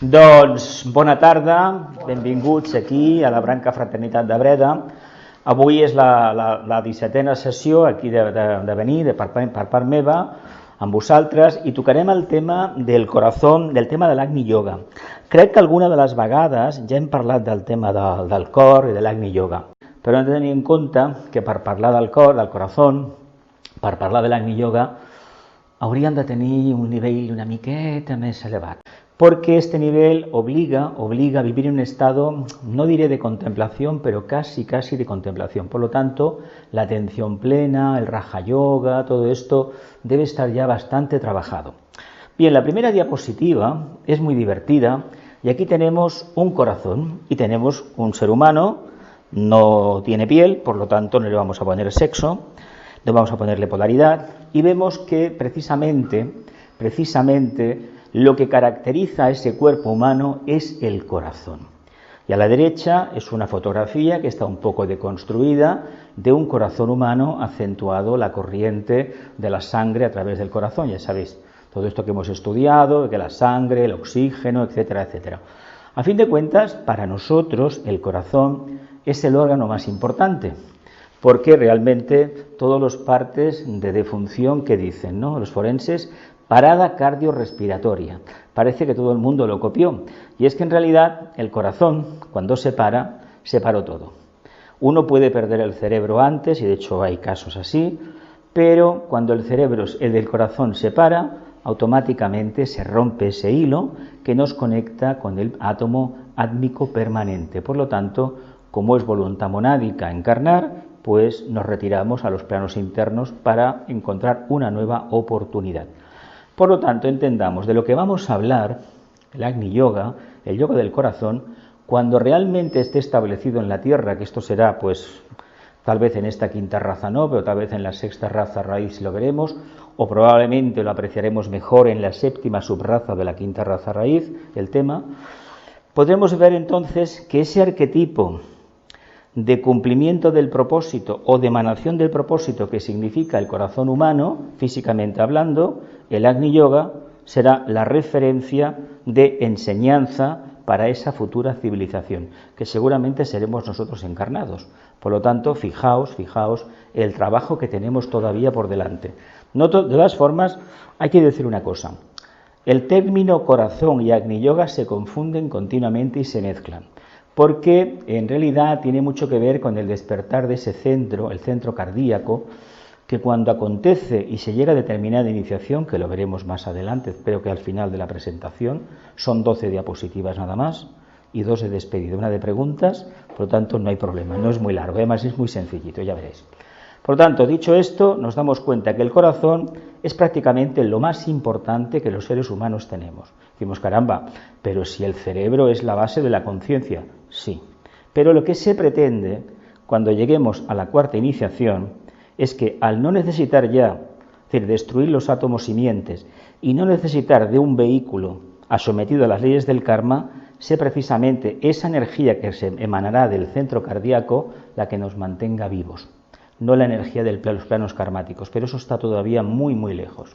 Doncs bona tarda, benvinguts aquí a la Branca Fraternitat de Breda. Avui és la 17a sessió aquí de venir per part meva amb vosaltres i tocarem el tema del corazón, del tema de l'Agni Yoga. Crec que alguna de les vegades ja hem parlat del tema del cor i de l'Agni Yoga, però hem de tenir en compte que per parlar del cor, del corazón, per parlar de l'Agni Yoga, hauríem de tenir un nivell una miqueta més elevat. Porque este nivel obliga a vivir en un estado, no diré de contemplación, pero casi de contemplación. Por lo tanto, la atención plena, el Raja Yoga, todo esto debe estar ya bastante trabajado. Bien, la primera diapositiva es muy divertida y aquí tenemos un corazón y tenemos un ser humano, no tiene piel, por lo tanto no le vamos a poner sexo, no vamos a ponerle polaridad y vemos que precisamente lo que caracteriza a ese cuerpo humano es el corazón. Y a la derecha es una fotografía que está un poco deconstruida de un corazón humano acentuado la corriente de la sangre a través del corazón. Ya sabéis, todo esto que hemos estudiado, que la sangre, el oxígeno, etcétera, etcétera. A fin de cuentas, para nosotros el corazón es el órgano más importante, porque realmente todas las partes de defunción que dicen, ¿no?, los forenses, parada cardiorrespiratoria. Parece que todo el mundo lo copió. Y es que en realidad el corazón, cuando se para, se paró todo. Uno puede perder el cerebro antes, y de hecho hay casos así, pero cuando el del corazón se para, automáticamente se rompe ese hilo que nos conecta con el átomo átmico permanente. Por lo tanto, como es voluntad monádica encarnar, pues nos retiramos a los planos internos para encontrar una nueva oportunidad. Por lo tanto, entendamos de lo que vamos a hablar, el Agni Yoga, el yoga del corazón, cuando realmente esté establecido en la Tierra, que esto será, pues, tal vez en esta quinta raza no, pero tal vez en la sexta raza raíz lo veremos, o probablemente lo apreciaremos mejor en la séptima subraza de la quinta raza raíz, el tema, podremos ver entonces que ese arquetipo de cumplimiento del propósito o de emanación del propósito que significa el corazón humano, físicamente hablando, el Agni Yoga será la referencia de enseñanza para esa futura civilización, que seguramente seremos nosotros encarnados. Por lo tanto, fijaos el trabajo que tenemos todavía por delante. De todas formas, hay que decir una cosa. El término corazón y Agni Yoga se confunden continuamente y se mezclan, porque en realidad tiene mucho que ver con el despertar de ese centro, el centro cardíaco, que cuando acontece y se llega a determinada iniciación, que lo veremos más adelante, espero que al final de la presentación, son 12 diapositivas nada más y 2 de despedida, una de preguntas, por lo tanto no hay problema, no es muy largo, además es muy sencillito, ya veréis. Por lo tanto, dicho esto, nos damos cuenta que el corazón es prácticamente lo más importante que los seres humanos tenemos. Decimos, caramba, pero si el cerebro es la base de la conciencia, sí. Pero lo que se pretende, cuando lleguemos a la cuarta iniciación, es que al no necesitar ya, es decir, destruir los átomos simientes y no necesitar de un vehículo sometido a las leyes del karma, sea precisamente esa energía que se emanará del centro cardíaco la que nos mantenga vivos, no la energía de los planos karmáticos, pero eso está todavía muy lejos.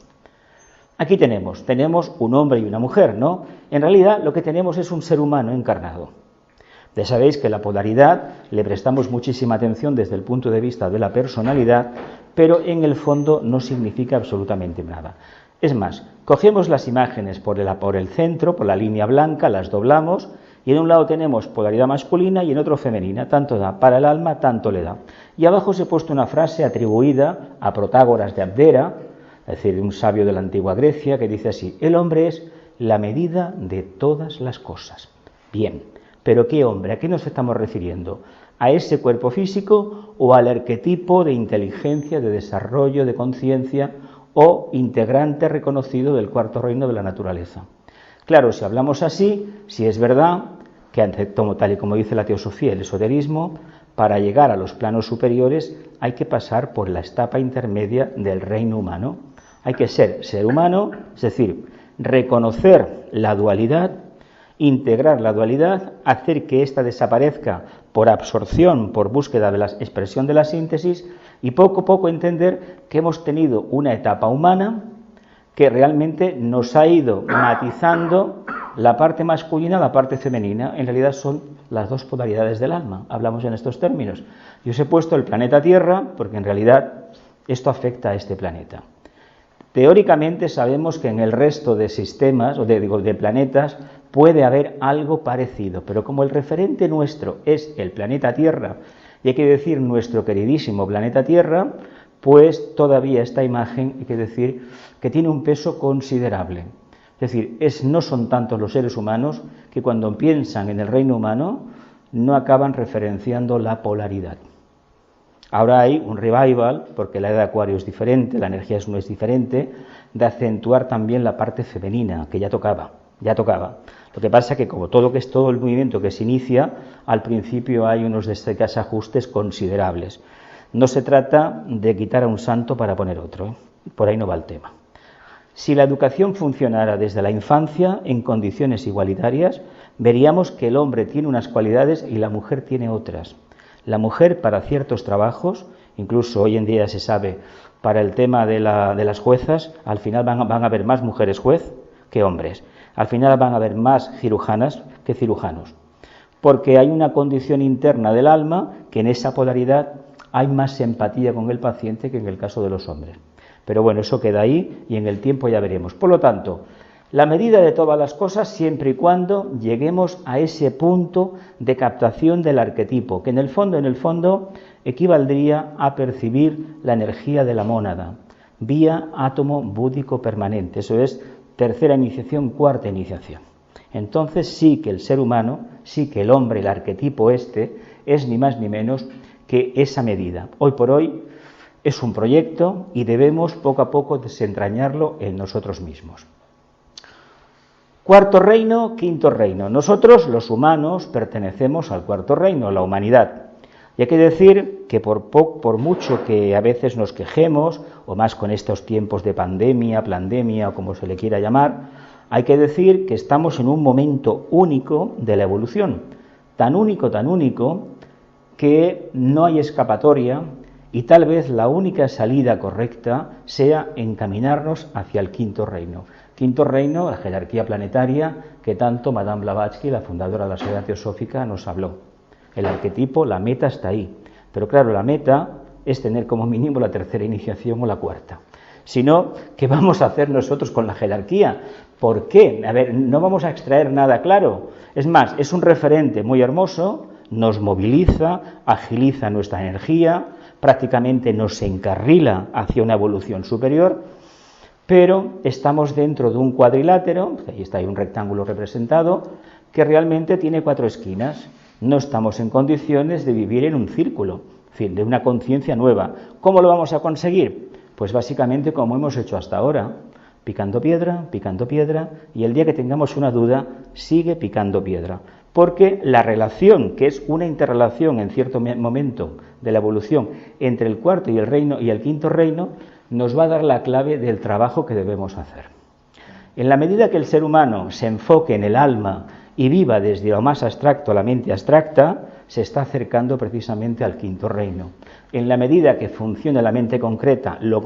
Aquí tenemos un hombre y una mujer, ¿no? En realidad lo que tenemos es un ser humano encarnado. Ya sabéis que la polaridad le prestamos muchísima atención desde el punto de vista de la personalidad, pero en el fondo no significa absolutamente nada. Es más, cogemos las imágenes por el centro, por la línea blanca, las doblamos y en un lado tenemos polaridad masculina y en otro femenina, tanto da para el alma, tanto le da. Y abajo os he puesto una frase atribuida a Protágoras de Abdera, es decir, un sabio de la antigua Grecia, que dice así: el hombre es la medida de todas las cosas. Bien, pero ¿qué hombre? ¿A qué nos estamos refiriendo? ¿A ese cuerpo físico o al arquetipo de inteligencia, de desarrollo, de conciencia o integrante reconocido del cuarto reino de la naturaleza? Claro, si hablamos así, si es verdad que, tal y como dice la teosofía, el esoterismo, para llegar a los planos superiores hay que pasar por la etapa intermedia del reino humano. Hay que ser humano, es decir, reconocer la dualidad, integrar la dualidad, hacer que ésta desaparezca por absorción, por búsqueda de la expresión de la síntesis y poco a poco entender que hemos tenido una etapa humana que realmente nos ha ido matizando la parte masculina, la parte femenina, en realidad son las dos polaridades del alma, hablamos en estos términos. Yo os he puesto el planeta Tierra porque en realidad esto afecta a este planeta. Teóricamente sabemos que en el resto de sistemas, o de planetas, puede haber algo parecido, pero como el referente nuestro es el planeta Tierra, y hay que decir nuestro queridísimo planeta Tierra, pues todavía esta imagen hay que decir que tiene un peso considerable. Es decir, no son tantos los seres humanos que cuando piensan en el reino humano no acaban referenciando la polaridad. Ahora hay un revival, porque la edad de Acuario es diferente, la energía no es diferente, de acentuar también la parte femenina, que ya tocaba. Lo que pasa es que como todo el movimiento que se inicia, al principio hay unos desajustes considerables. No se trata de quitar a un santo para poner otro, por ahí no va el tema. Si la educación funcionara desde la infancia en condiciones igualitarias, veríamos que el hombre tiene unas cualidades y la mujer tiene otras. La mujer para ciertos trabajos, incluso hoy en día se sabe, para el tema de las juezas, al final van a haber más mujeres juez que hombres. Al final van a haber más cirujanas que cirujanos. Porque hay una condición interna del alma que en esa polaridad hay más empatía con el paciente que en el caso de los hombres. Pero bueno, eso queda ahí y en el tiempo ya veremos. Por lo tanto, la medida de todas las cosas siempre y cuando lleguemos a ese punto de captación del arquetipo, que en el fondo equivaldría a percibir la energía de la mónada, vía átomo búdico permanente, eso es tercera iniciación, cuarta iniciación. Entonces sí que el ser humano, sí que el hombre, el arquetipo es ni más ni menos que esa medida. Hoy por hoy es un proyecto y debemos poco a poco desentrañarlo en nosotros mismos. Cuarto reino, quinto reino. Nosotros, los humanos, pertenecemos al cuarto reino, la humanidad. Y hay que decir que por mucho que a veces nos quejemos, o más con estos tiempos de pandemia, plandemia, o como se le quiera llamar, hay que decir que estamos en un momento único de la evolución. Tan único, que no hay escapatoria y tal vez la única salida correcta sea encaminarnos hacia el quinto reino. Quinto reino, la jerarquía planetaria que tanto Madame Blavatsky, la fundadora de la Sociedad Teosófica, nos habló. El arquetipo, la meta está ahí. Pero claro, la meta es tener como mínimo la tercera iniciación o la cuarta. Si no, ¿qué vamos a hacer nosotros con la jerarquía? ¿Por qué? A ver, no vamos a extraer nada claro. Es más, es un referente muy hermoso, nos moviliza, agiliza nuestra energía, prácticamente nos encarrila hacia una evolución superior, pero estamos dentro de un cuadrilátero, ahí está ahí un rectángulo representado, que realmente tiene 4 esquinas. No estamos en condiciones de vivir en un círculo, en fin, de una conciencia nueva. ¿Cómo lo vamos a conseguir? Pues básicamente como hemos hecho hasta ahora, picando piedra, y el día que tengamos una duda, sigue picando piedra. Porque la relación, que es una interrelación en cierto momento de la evolución entre el cuarto y el reino y el quinto reino, nos va a dar la clave del trabajo que debemos hacer. En la medida que el ser humano se enfoque en el alma y viva desde lo más abstracto a la mente abstracta, se está acercando precisamente al quinto reino. En la medida que funcione la mente concreta, lo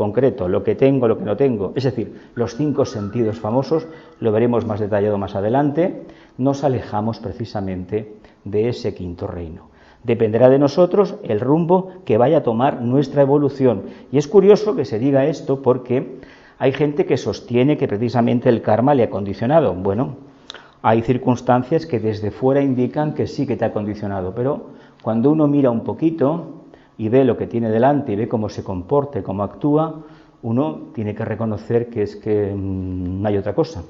que tengo, lo que no tengo, es decir, los 5 sentidos famosos, lo veremos más detallado más adelante, nos alejamos precisamente de ese quinto reino. Dependerá de nosotros el rumbo que vaya a tomar nuestra evolución. Y es curioso que se diga esto porque hay gente que sostiene que precisamente el karma le ha condicionado. Bueno, hay circunstancias que desde fuera indican que sí que te ha condicionado, pero cuando uno mira un poquito y ve lo que tiene delante y ve cómo se comporta y cómo actúa, uno tiene que reconocer que es que no hay otra cosa.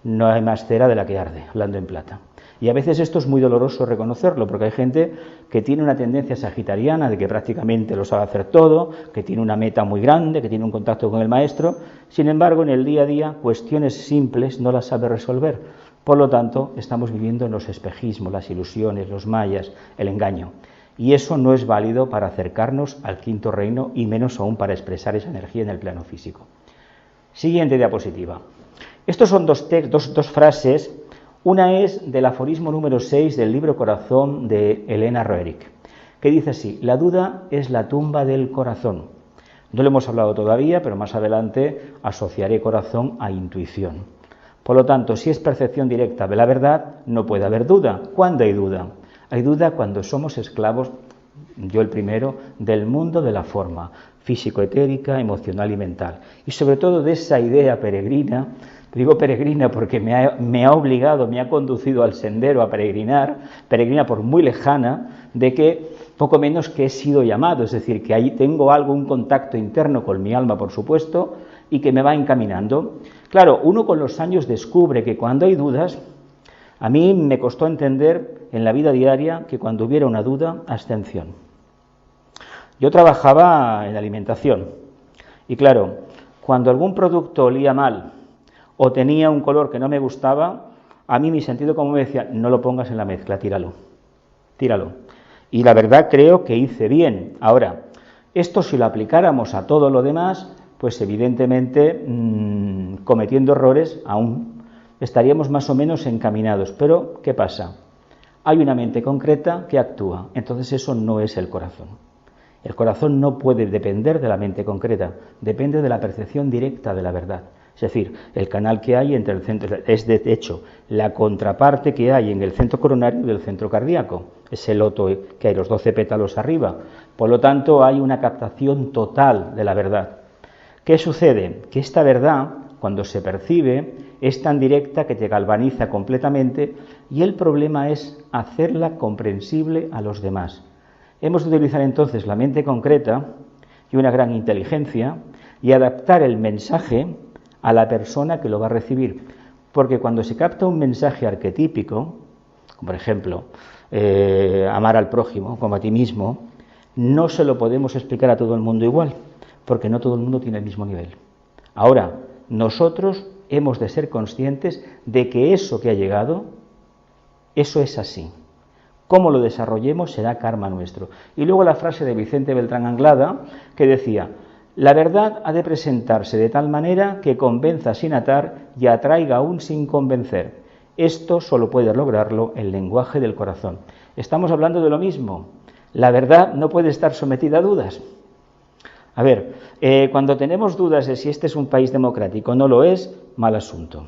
No hay más cera de la que arde, hablando en plata. Y a veces esto es muy doloroso reconocerlo, porque hay gente que tiene una tendencia sagitariana de que prácticamente lo sabe hacer todo, que tiene una meta muy grande, que tiene un contacto con el maestro, sin embargo en el día a día cuestiones simples no las sabe resolver. Por lo tanto, estamos viviendo en los espejismos, las ilusiones, los mayas, el engaño. Y eso no es válido para acercarnos al quinto reino y menos aún para expresar esa energía en el plano físico. Siguiente diapositiva. Estos son dos frases. Una es del aforismo número 6 del libro Corazón de Elena Roerich, que dice así: la duda es la tumba del corazón. No lo hemos hablado todavía, pero más adelante asociaré corazón a intuición. Por lo tanto, si es percepción directa de la verdad, no puede haber duda. ¿Cuándo hay duda? Hay duda cuando somos esclavos, yo el primero, del mundo de la forma, físico-etérica, emocional y mental. Y sobre todo de esa idea peregrina, digo peregrina porque me ha obligado, me ha conducido al sendero a peregrinar, peregrina por muy lejana, de que poco menos que he sido llamado, es decir, que ahí tengo algo, un contacto interno con mi alma, por supuesto, y que me va encaminando. Claro, uno con los años descubre que cuando hay dudas, a mí me costó entender en la vida diaria que cuando hubiera una duda, abstención. Yo trabajaba en alimentación y claro, cuando algún producto olía mal o tenía un color que no me gustaba, a mí mi sentido común me decía, no lo pongas en la mezcla, tíralo. Y la verdad creo que hice bien. Ahora, esto si lo aplicáramos a todo lo demás, pues evidentemente cometiendo errores aún estaríamos más o menos encaminados. Pero, ¿qué pasa? Hay una mente concreta que actúa, entonces eso no es el corazón. El corazón no puede depender de la mente concreta, depende de la percepción directa de la verdad. Es decir, el canal que hay entre el centro, es de hecho la contraparte que hay en el centro coronario del centro cardíaco, es el loto que hay los 12 pétalos arriba. Por lo tanto, hay una captación total de la verdad. ¿Qué sucede? Que esta verdad, cuando se percibe, es tan directa que te galvaniza completamente y el problema es hacerla comprensible a los demás. Hemos de utilizar entonces la mente concreta y una gran inteligencia y adaptar el mensaje a la persona que lo va a recibir. Porque cuando se capta un mensaje arquetípico, como por ejemplo, amar al prójimo como a ti mismo, no se lo podemos explicar a todo el mundo igual, porque no todo el mundo tiene el mismo nivel. Ahora, nosotros hemos de ser conscientes de que eso que ha llegado, eso es así. Cómo lo desarrollemos será karma nuestro. Y luego la frase de Vicente Beltrán Anglada, que decía, la verdad ha de presentarse de tal manera que convenza sin atar y atraiga aún sin convencer. Esto solo puede lograrlo el lenguaje del corazón. Estamos hablando de lo mismo. La verdad no puede estar sometida a dudas. A ver, cuando tenemos dudas de si este es un país democrático o no lo es, mal asunto.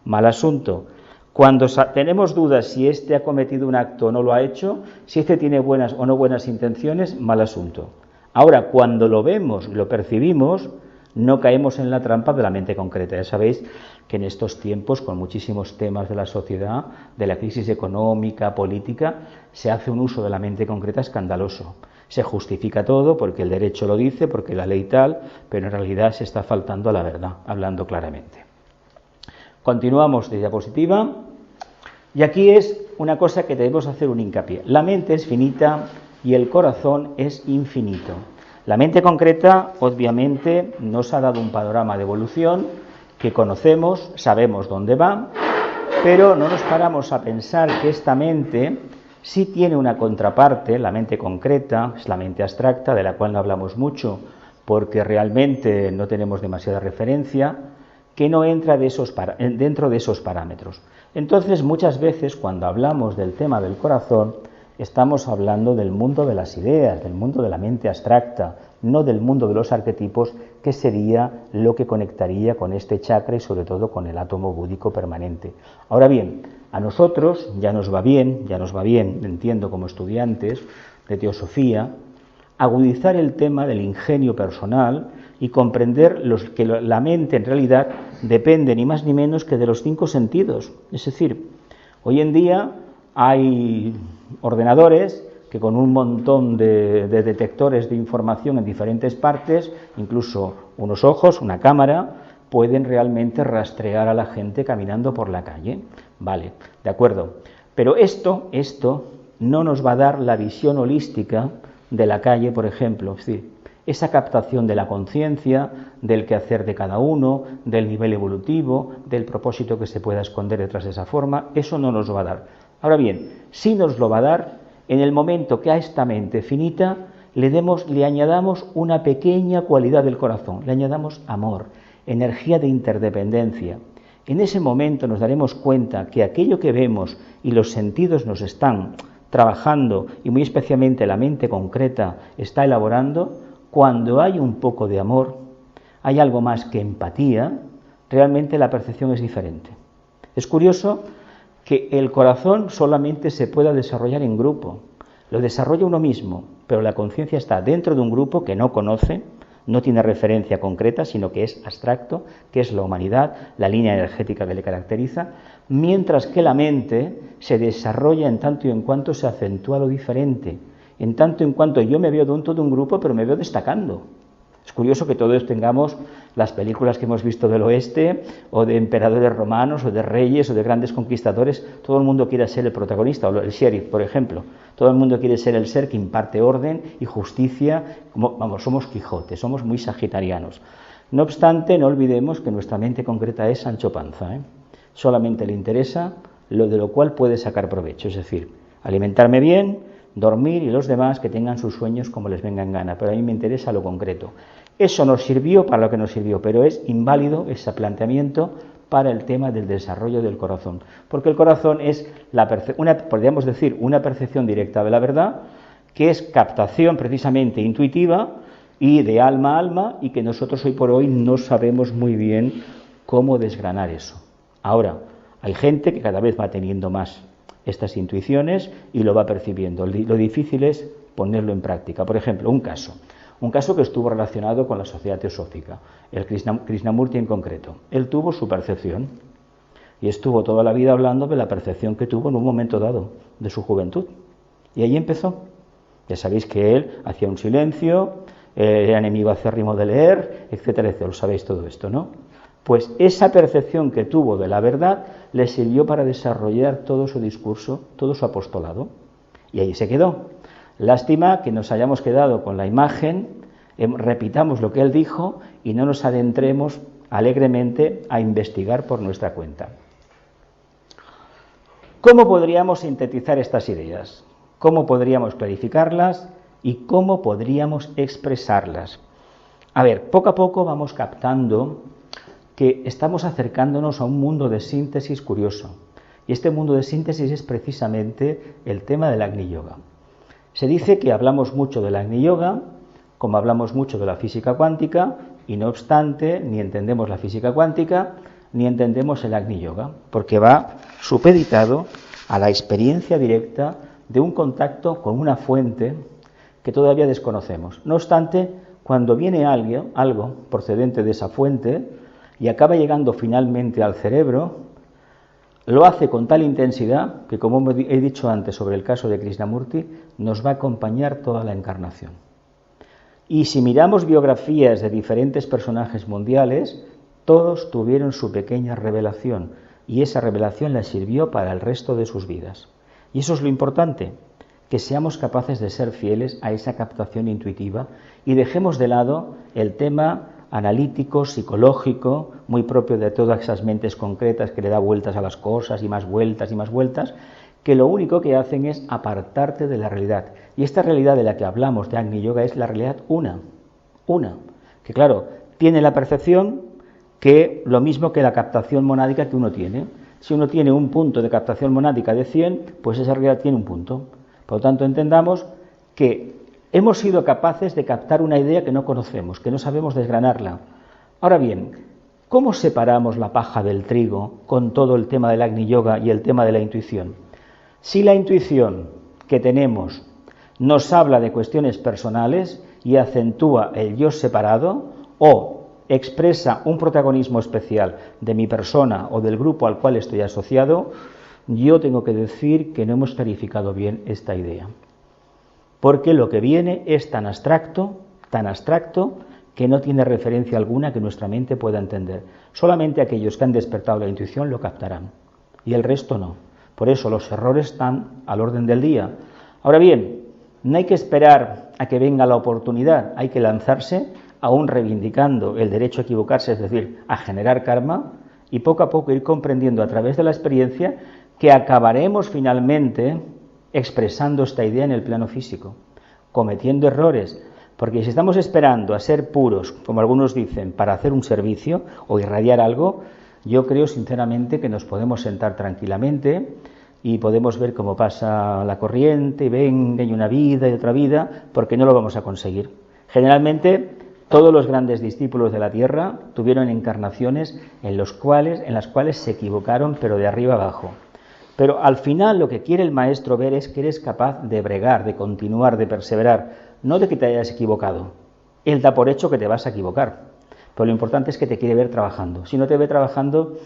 Mal asunto. Cuando tenemos dudas si este ha cometido un acto o no lo ha hecho, si este tiene buenas o no buenas intenciones, mal asunto. Ahora, cuando lo vemos, lo percibimos, no caemos en la trampa de la mente concreta. Ya sabéis que en estos tiempos, con muchísimos temas de la sociedad, de la crisis económica, política, se hace un uso de la mente concreta escandaloso. Se justifica todo porque el derecho lo dice, porque la ley tal, pero en realidad se está faltando a la verdad, hablando claramente. Continuamos de diapositiva, y aquí es una cosa que debemos hacer un hincapié. La mente es finita y el corazón es infinito. La mente concreta, obviamente, nos ha dado un panorama de evolución que conocemos, sabemos dónde va, pero no nos paramos a pensar que esta mente sí tiene una contraparte, la mente concreta, es la mente abstracta, de la cual no hablamos mucho, porque realmente no tenemos demasiada referencia, que no entra dentro de esos parámetros. Entonces, muchas veces, cuando hablamos del tema del corazón, estamos hablando del mundo de las ideas, del mundo de la mente abstracta, no del mundo de los arquetipos, que sería lo que conectaría con este chakra y sobre todo con el átomo búdico permanente. Ahora bien, a nosotros ya nos va bien, entiendo como estudiantes de teosofía, agudizar el tema del ingenio personal y comprender que la mente en realidad depende ni más ni menos que de los 5 sentidos. Es decir, hoy en día hay ordenadores que con un montón de detectores de información en diferentes partes, incluso unos ojos, una cámara, pueden realmente rastrear a la gente caminando por la calle. Vale, de acuerdo. Pero esto no nos va a dar la visión holística de la calle, por ejemplo. Es decir, esa captación de la conciencia, del quehacer de cada uno, del nivel evolutivo, del propósito que se pueda esconder detrás de esa forma, eso no nos lo va a dar. Ahora bien, sí nos lo va a dar en el momento que a esta mente finita le añadamos una pequeña cualidad del corazón, le añadamos amor, energía de interdependencia. En ese momento nos daremos cuenta que aquello que vemos y los sentidos nos están trabajando, y muy especialmente la mente concreta está elaborando, cuando hay un poco de amor, hay algo más que empatía, realmente la percepción es diferente. Es curioso que el corazón solamente se pueda desarrollar en grupo, lo desarrolla uno mismo, pero la conciencia está dentro de un grupo que no conoce, no tiene referencia concreta, sino que es abstracto, que es la humanidad, la línea energética que le caracteriza, mientras que la mente se desarrolla en tanto y en cuanto se acentúa lo diferente, en tanto y en cuanto yo me veo dentro de un grupo, pero me veo destacando. Es curioso que todos tengamos las películas que hemos visto del oeste, o de emperadores romanos, o de reyes, o de grandes conquistadores. Todo el mundo quiere ser el protagonista, o el sheriff, por ejemplo. Todo el mundo quiere ser el ser que imparte orden y justicia. Vamos, somos Quijote, somos muy sagitarianos. No obstante, no olvidemos que nuestra mente concreta es Sancho Panza, Solamente le interesa lo de lo cual puede sacar provecho, es decir, alimentarme bien, dormir y los demás que tengan sus sueños como les venga en gana, pero a mí me interesa lo concreto. Eso nos sirvió para lo que nos sirvió, pero es inválido ese planteamiento para el tema del desarrollo del corazón, porque el corazón es podríamos decir, una percepción directa de la verdad, que es captación precisamente intuitiva y de alma a alma, y que nosotros hoy por hoy no sabemos muy bien cómo desgranar eso. Ahora, hay gente que cada vez va teniendo más estas intuiciones y lo va percibiendo. Lo difícil es ponerlo en práctica. Por ejemplo, un caso que estuvo relacionado con la sociedad teosófica, el Krishnamurti en concreto. Él tuvo su percepción y estuvo toda la vida hablando de la percepción que tuvo en un momento dado de su juventud. Y ahí empezó. Ya sabéis que él hacía un silencio, era enemigo acérrimo de leer, etcétera, etcétera. Lo sabéis todo esto, ¿no? Pues esa percepción que tuvo de la verdad le sirvió para desarrollar todo su discurso, todo su apostolado. Y ahí se quedó. Lástima que nos hayamos quedado con la imagen, repitamos lo que él dijo y no nos adentremos alegremente a investigar por nuestra cuenta. ¿Cómo podríamos sintetizar estas ideas? ¿Cómo podríamos clarificarlas? ¿Y cómo podríamos expresarlas? A ver, poco a poco vamos captando que estamos acercándonos a un mundo de síntesis curioso. Y este mundo de síntesis es precisamente el tema del Agni Yoga. Se dice que hablamos mucho del Agni Yoga, como hablamos mucho de la física cuántica, y no obstante, ni entendemos la física cuántica, ni entendemos el Agni Yoga, porque va supeditado a la experiencia directa de un contacto con una fuente que todavía desconocemos. No obstante, cuando viene algo procedente de esa fuente, y acaba llegando finalmente al cerebro, lo hace con tal intensidad que, como he dicho antes sobre el caso de Krishnamurti, nos va a acompañar toda la encarnación. Y si miramos biografías de diferentes personajes mundiales, todos tuvieron su pequeña revelación, y esa revelación les sirvió para el resto de sus vidas. Y eso es lo importante, que seamos capaces de ser fieles a esa captación intuitiva y dejemos de lado el tema analítico, psicológico, muy propio de todas esas mentes concretas que le da vueltas a las cosas y más vueltas, que lo único que hacen es apartarte de la realidad. Y esta realidad de la que hablamos de Agni Yoga es la realidad una, que claro, tiene la percepción que lo mismo que la captación monádica que uno tiene. Si uno tiene un punto de captación monádica de 100, pues esa realidad tiene un punto. Por lo tanto, entendamos que hemos sido capaces de captar una idea que no conocemos, que no sabemos desgranarla. Ahora bien, ¿cómo separamos la paja del trigo con todo el tema del Agni Yoga y el tema de la intuición? Si la intuición que tenemos nos habla de cuestiones personales y acentúa el yo separado, o expresa un protagonismo especial de mi persona o del grupo al cual estoy asociado, yo tengo que decir que no hemos clarificado bien esta idea. Porque lo que viene es tan abstracto, que no tiene referencia alguna que nuestra mente pueda entender. Solamente aquellos que han despertado la intuición lo captarán, y el resto no. Por eso los errores están al orden del día. Ahora bien, no hay que esperar a que venga la oportunidad, hay que lanzarse, aún reivindicando el derecho a equivocarse, es decir, a generar karma, y poco a poco ir comprendiendo a través de la experiencia que acabaremos finalmente expresando esta idea en el plano físico, cometiendo errores, porque si estamos esperando a ser puros, como algunos dicen, para hacer un servicio o irradiar algo, yo creo sinceramente que nos podemos sentar tranquilamente y podemos ver cómo pasa la corriente, y venga, y una vida y otra vida, porque no lo vamos a conseguir. Generalmente Todos los grandes discípulos de la Tierra tuvieron encarnaciones en las cuales se equivocaron, pero de arriba abajo. Pero al final lo que quiere el maestro ver es que eres capaz de bregar, de continuar, de perseverar, no de que te hayas equivocado. Él da por hecho que te vas a equivocar, pero lo importante es que te quiere ver trabajando. Si no te ve trabajando,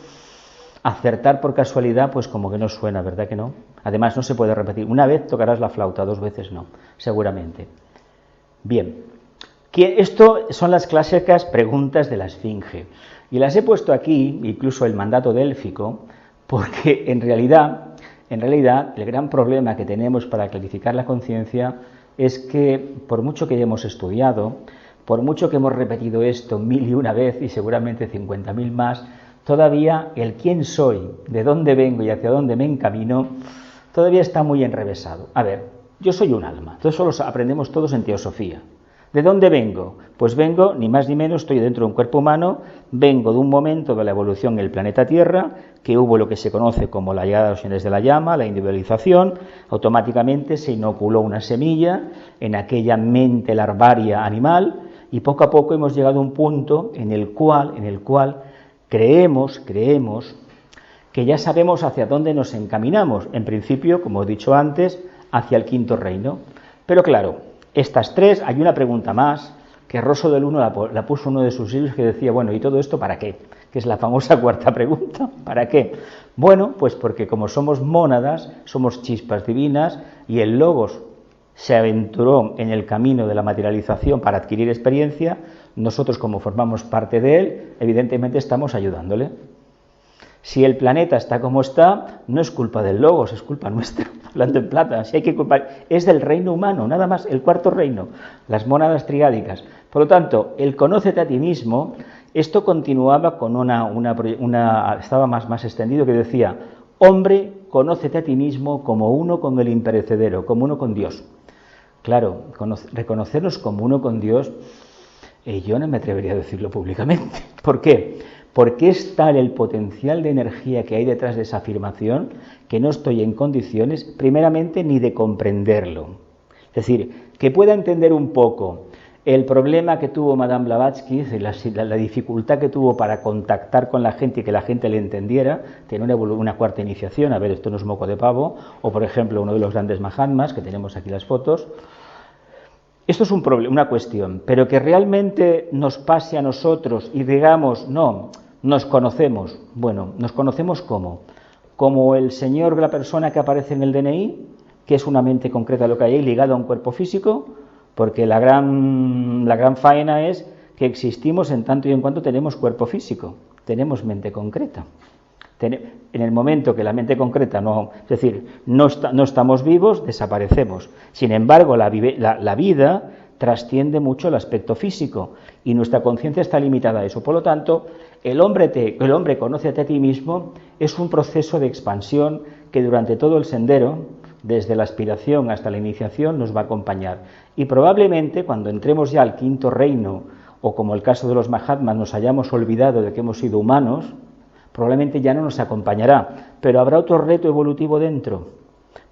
acertar por casualidad, pues como que no suena, ¿verdad que no? Además no se puede repetir. Una vez tocarás la flauta, 2 veces no, seguramente. Bien, esto son las clásicas preguntas de la Esfinge. Y las he puesto aquí, incluso el mandato délfico, porque en realidad el gran problema que tenemos para clarificar la conciencia es que por mucho que hayamos estudiado, por mucho que hemos repetido esto 1001 vez y seguramente 50.000 más, todavía el quién soy, de dónde vengo y hacia dónde me encamino, todavía está muy enrevesado. A ver, yo soy un alma, todo eso lo aprendemos todos en teosofía. ¿De dónde vengo? Pues vengo, ni más ni menos, estoy dentro de un cuerpo humano, vengo de un momento de la evolución en el planeta Tierra, que hubo lo que se conoce como la llegada de los señores de la llama, la individualización, automáticamente se inoculó una semilla en aquella mente larvaria animal, y poco a poco hemos llegado a un punto en el cual creemos que ya sabemos hacia dónde nos encaminamos, en principio, como he dicho antes, hacia el quinto reino. Pero claro, estas 3, hay una pregunta más, que Rosso del Uno la puso uno de sus libros, que decía, bueno, ¿y todo esto para qué? Que es la famosa cuarta pregunta, ¿para qué? Bueno, pues porque como somos mónadas, somos chispas divinas, y el Logos se aventuró en el camino de la materialización para adquirir experiencia, nosotros como formamos parte de él, evidentemente estamos ayudándole. Si el planeta está como está, no es culpa del Logos, es culpa nuestra, hablando en plata. Si hay que culpar, es del reino humano, nada más, el cuarto reino, las mónadas triádicas. Por lo tanto, el conócete a ti mismo, esto continuaba con estaba más extendido, que decía, hombre, conócete a ti mismo como uno con el imperecedero, como uno con Dios. Claro, reconocernos como uno con Dios, yo no me atrevería a decirlo públicamente. ¿Por qué? Porque es tal el potencial de energía que hay detrás de esa afirmación que no estoy en condiciones, primeramente, ni de comprenderlo. Es decir, que pueda entender un poco el problema que tuvo Madame Blavatsky, la dificultad que tuvo para contactar con la gente y que la gente le entendiera, tener una cuarta iniciación, a ver, esto no es moco de pavo, o por ejemplo uno de los grandes Mahatmas, que tenemos aquí las fotos. Esto es un problema, una cuestión, pero que realmente nos pase a nosotros y digamos, no, nos conocemos. Bueno, ¿nos conocemos cómo? Como el señor, la persona que aparece en el DNI, que es una mente concreta lo que hay ahí, ligada a un cuerpo físico, porque la gran faena es que existimos en tanto y en cuanto tenemos cuerpo físico, tenemos mente concreta. En el momento que la mente concreta no estamos vivos, desaparecemos. Sin embargo, la vida trasciende mucho el aspecto físico y nuestra conciencia está limitada a eso. Por lo tanto, el hombre conócete a ti mismo es un proceso de expansión que durante todo el sendero, desde la aspiración hasta la iniciación, nos va a acompañar. Y probablemente cuando entremos ya al quinto reino, o como el caso de los Mahatmas, nos hayamos olvidado de que hemos sido humanos, probablemente ya no nos acompañará, pero habrá otro reto evolutivo dentro,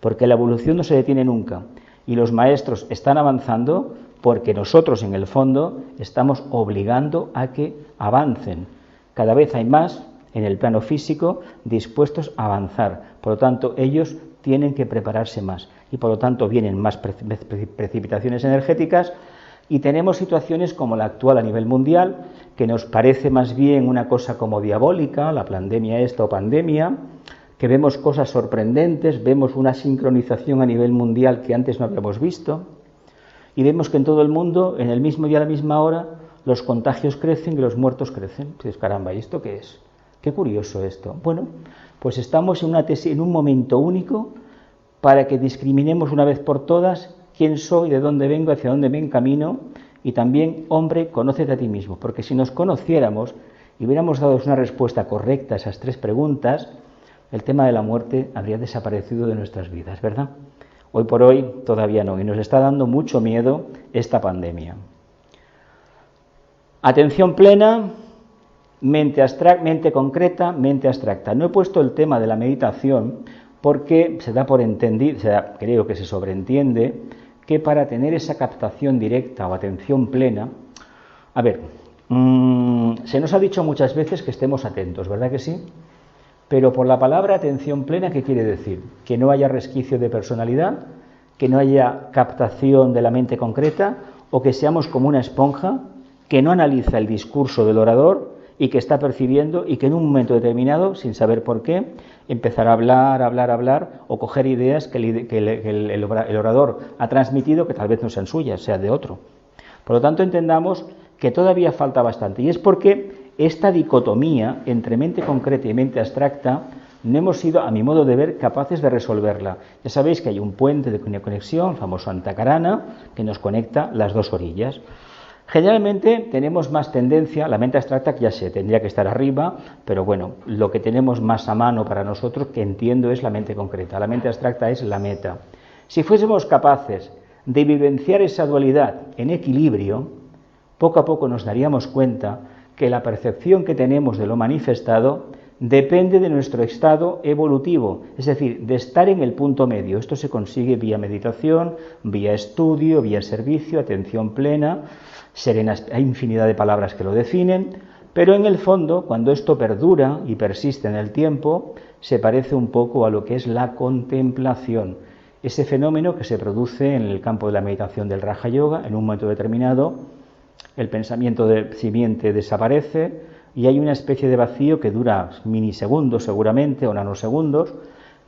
porque la evolución no se detiene nunca, y los maestros están avanzando porque nosotros, en el fondo, estamos obligando a que avancen. Cada vez hay más en el plano físico dispuestos a avanzar, por lo tanto, ellos tienen que prepararse más, y por lo tanto vienen más precipitaciones energéticas, y tenemos situaciones como la actual a nivel mundial, que nos parece más bien una cosa como diabólica, la pandemia esta o pandemia, que vemos cosas sorprendentes, vemos una sincronización a nivel mundial que antes no habíamos visto, y vemos que en todo el mundo, en el mismo día a la misma hora, los contagios crecen y los muertos crecen. Entonces, caramba, ¿y esto qué es? Qué curioso esto. Bueno, pues estamos en un momento único para que discriminemos una vez por todas quién soy, de dónde vengo, hacia dónde me encamino, y también, hombre, conócete a ti mismo, porque si nos conociéramos y hubiéramos dado una respuesta correcta a esas 3 preguntas, el tema de la muerte habría desaparecido de nuestras vidas, ¿verdad? Hoy por hoy todavía no, y nos está dando mucho miedo esta pandemia. Atención plena, mente concreta, mente abstracta. No he puesto el tema de la meditación porque se da por entendido, creo que se sobreentiende, que para tener esa captación directa o atención plena, A ver, se nos ha dicho muchas veces que estemos atentos, ¿verdad que sí? Pero por la palabra atención plena, ¿qué quiere decir? Que no haya resquicio de personalidad, que no haya captación de la mente concreta, o que seamos como una esponja que no analiza el discurso del orador y que está percibiendo y que en un momento determinado, sin saber por qué, empezará a hablar o coger ideas que el orador ha transmitido que tal vez no sean suyas, sean de otro. Por lo tanto, entendamos que todavía falta bastante, y es porque esta dicotomía entre mente concreta y mente abstracta no hemos sido, a mi modo de ver, capaces de resolverla. Ya sabéis que hay un puente de conexión, el famoso Antacarana, que nos conecta las dos orillas. Generalmente tenemos más tendencia, la mente abstracta que ya sé, tendría que estar arriba, pero bueno, lo que tenemos más a mano para nosotros, que entiendo, es la mente concreta. La mente abstracta es la meta. Si fuésemos capaces de vivenciar esa dualidad en equilibrio, poco a poco nos daríamos cuenta que la percepción que tenemos de lo manifestado depende de nuestro estado evolutivo, es decir, de estar en el punto medio. Esto se consigue vía meditación, vía estudio, vía servicio, atención plena, serena. Hay infinidad de palabras que lo definen, pero en el fondo, cuando esto perdura y persiste en el tiempo, se parece un poco a lo que es la contemplación, ese fenómeno que se produce en el campo de la meditación del Raja Yoga. En un momento determinado, el pensamiento de simiente desaparece y hay una especie de vacío que dura minisegundos seguramente o nanosegundos,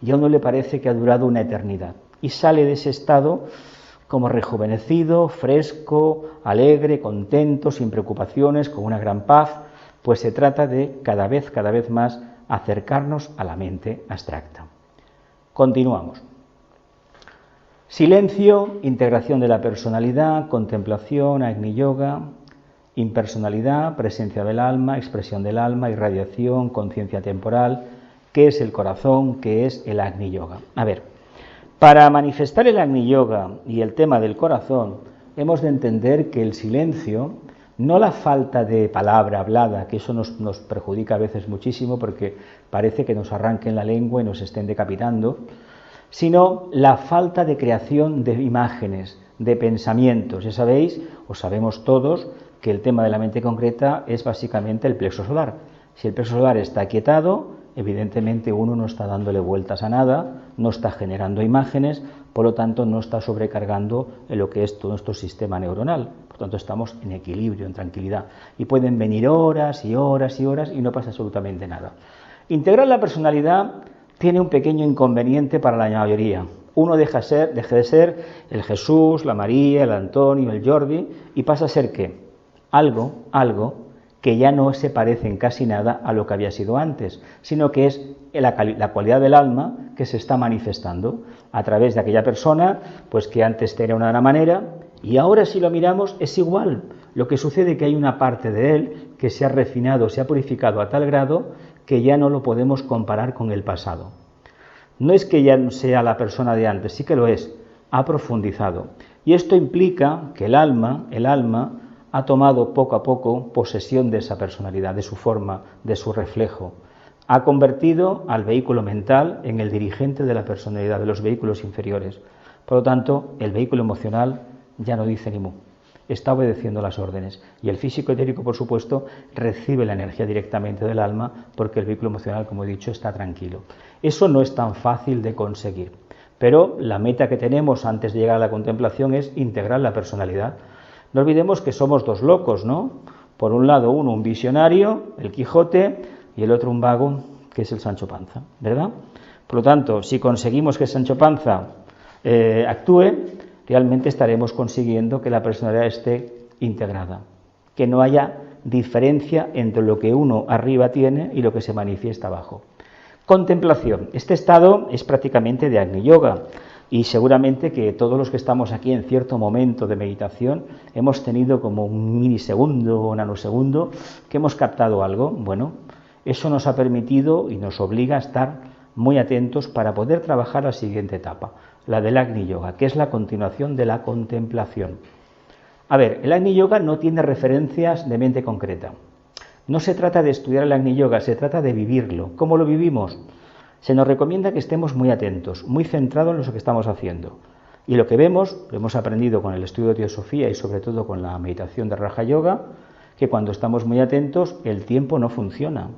y a uno le parece que ha durado una eternidad y sale de ese estado como rejuvenecido, fresco, alegre, contento, sin preocupaciones, con una gran paz. Pues se trata de cada vez más acercarnos a la mente abstracta. Continuamos. Silencio, integración de la personalidad, contemplación, Agni Yoga, impersonalidad, presencia del alma, expresión del alma, irradiación, conciencia temporal. ¿Qué es el corazón? ¿Qué es el Agni Yoga? A ver, para manifestar el Agni Yoga y el tema del corazón, hemos de entender que el silencio, no la falta de palabra hablada, que eso nos perjudica a veces muchísimo porque parece que nos arranquen la lengua y nos estén decapitando, sino la falta de creación de imágenes, de pensamientos. Ya sabéis, o sabemos todos, que el tema de la mente concreta es básicamente el plexo solar. Si el plexo solar está aquietado, evidentemente uno no está dándole vueltas a nada, no está generando imágenes, por lo tanto no está sobrecargando en lo que es todo nuestro sistema neuronal. Por tanto estamos en equilibrio, en tranquilidad. Y pueden venir horas y horas y horas y no pasa absolutamente nada. Integrar la personalidad tiene un pequeño inconveniente para la mayoría. Uno deja de ser el Jesús, la María, el Antonio, el Jordi, y pasa a ser ¿qué? Algo que ya no se parece en casi nada a lo que había sido antes, sino que es la cualidad del alma que se está manifestando a través de aquella persona, pues que antes tenía una manera, y ahora si lo miramos es igual. Lo que sucede es que hay una parte de él que se ha refinado, se ha purificado a tal grado que ya no lo podemos comparar con el pasado. No es que ya no sea la persona de antes, sí que lo es, ha profundizado. Y esto implica que el alma ha tomado poco a poco posesión de esa personalidad, de su forma, de su reflejo. Ha convertido al vehículo mental en el dirigente de la personalidad, de los vehículos inferiores. Por lo tanto, el vehículo emocional ya no dice ni mu. Está obedeciendo las órdenes, y el físico etérico, por supuesto, recibe la energía directamente del alma porque el vehículo emocional, como he dicho, está tranquilo. Eso no es tan fácil de conseguir, pero la meta que tenemos antes de llegar a la contemplación es integrar la personalidad. No olvidemos que somos dos locos, ¿no? Por un lado uno un visionario, el Quijote, y el otro un vago, que es el Sancho Panza, ¿verdad? Por lo tanto, si conseguimos que Sancho Panza actúe, realmente estaremos consiguiendo que la personalidad esté integrada, que no haya diferencia entre lo que uno arriba tiene y lo que se manifiesta abajo. Contemplación. Este estado es prácticamente de Agni Yoga, y seguramente que todos los que estamos aquí en cierto momento de meditación hemos tenido como un minisegundo o nanosegundo que hemos captado algo. Bueno, eso nos ha permitido y nos obliga a estar muy atentos para poder trabajar la siguiente etapa, la del Agni Yoga, que es la continuación de la contemplación. A ver, el Agni Yoga no tiene referencias de mente concreta. No se trata de estudiar el Agni Yoga, se trata de vivirlo. ¿Cómo lo vivimos? Se nos recomienda que estemos muy atentos, muy centrados en lo que estamos haciendo. Y lo que vemos, lo hemos aprendido con el estudio de Teosofía y sobre todo con la meditación de Raja Yoga, que cuando estamos muy atentos el tiempo no funciona.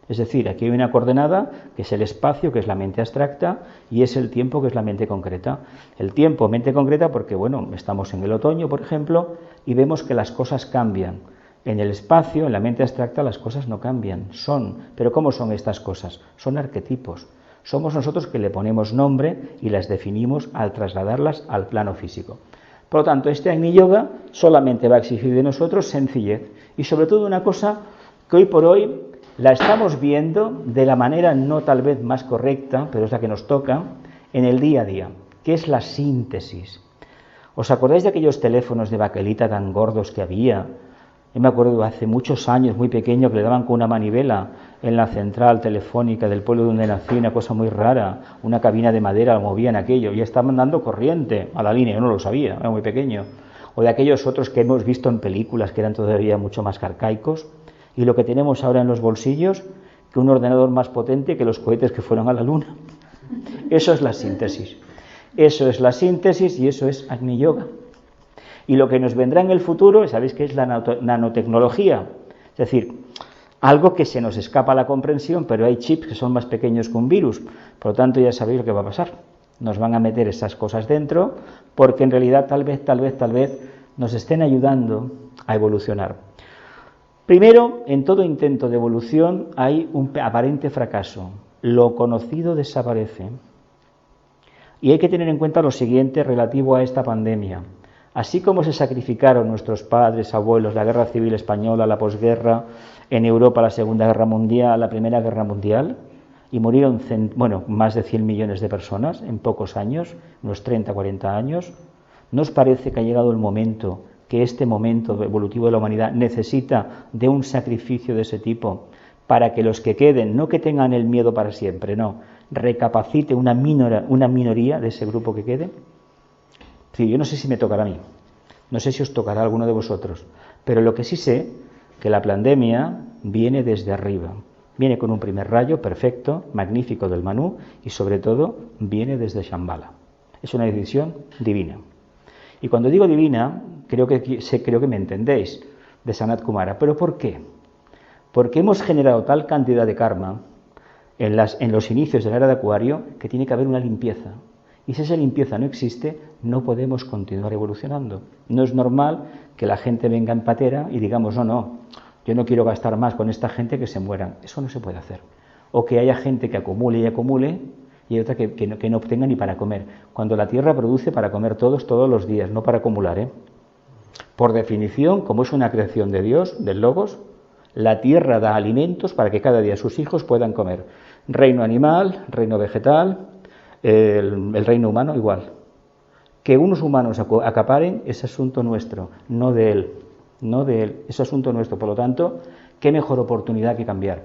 Es decir, aquí hay una coordenada que es el espacio, que es la mente abstracta, y es el tiempo, que es la mente concreta. El tiempo, mente concreta, porque bueno, estamos en el otoño, por ejemplo, y vemos que las cosas cambian. En el espacio, en la mente abstracta, las cosas no cambian, pero ¿cómo son estas cosas? Son arquetipos. Somos nosotros que le ponemos nombre y las definimos al trasladarlas al plano físico. Por lo tanto, este Agni Yoga solamente va a exigir de nosotros sencillez y sobre todo una cosa que hoy por hoy la estamos viendo de la manera no tal vez más correcta, pero es la que nos toca, en el día a día, que es la síntesis. ¿Os acordáis de aquellos teléfonos de baquelita tan gordos que había? Yo me acuerdo hace muchos años, muy pequeño, que le daban con una manivela en la central telefónica del pueblo donde nací, una cosa muy rara, una cabina de madera, lo movían aquello, y estaban dando corriente a la línea, yo no lo sabía, era muy pequeño. O de aquellos otros que hemos visto en películas que eran todavía mucho más arcaicos, y lo que tenemos ahora en los bolsillos, que un ordenador más potente que los cohetes que fueron a la luna. Eso es la síntesis. Eso es la síntesis y eso es Agni Yoga. Y lo que nos vendrá en el futuro, ¿sabéis qué es la nanotecnología? Es decir, algo que se nos escapa a la comprensión, pero hay chips que son más pequeños que un virus. Por lo tanto, ya sabéis lo que va a pasar. Nos van a meter esas cosas dentro, porque en realidad tal vez nos estén ayudando a evolucionar. Primero, en todo intento de evolución hay un aparente fracaso. Lo conocido desaparece. Y hay que tener en cuenta lo siguiente relativo a esta pandemia. Así como se sacrificaron nuestros padres, abuelos, la Guerra Civil Española, la posguerra, en Europa la Segunda Guerra Mundial, la Primera Guerra Mundial, y murieron más de 100 millones de personas en pocos años, unos 30, 40 años, ¿no os parece que ha llegado el momento, que este momento evolutivo de la humanidad necesita de un sacrificio de ese tipo para que los que queden, no que tengan el miedo para siempre, no, recapacite una minoría de ese grupo que quede? Sí, yo no sé si me tocará a mí, no sé si os tocará a alguno de vosotros, pero lo que sí sé, que la pandemia viene desde arriba, viene con un primer rayo perfecto, magnífico del Manu, y sobre todo viene desde Shambhala. Es una decisión divina. Y cuando digo divina, creo que me entendéis, de Sanat Kumara. ¿Pero por qué? Porque hemos generado tal cantidad de karma en los inicios de la era de Acuario que tiene que haber una limpieza. Y si esa limpieza no existe, no podemos continuar evolucionando. No es normal que la gente venga en patera y digamos, no, yo no quiero gastar más con esta gente, que se mueran. Eso no se puede hacer. O que haya gente que acumule y otra que no obtenga ni para comer. Cuando la tierra produce para comer todos los días, no para acumular. Por definición, como es una creación de Dios, del Logos, la tierra da alimentos para que cada día sus hijos puedan comer. Reino animal, reino vegetal, el reino humano igual. Que unos humanos acaparen es asunto nuestro, no de él, es asunto nuestro. Por lo tanto, qué mejor oportunidad que cambiar.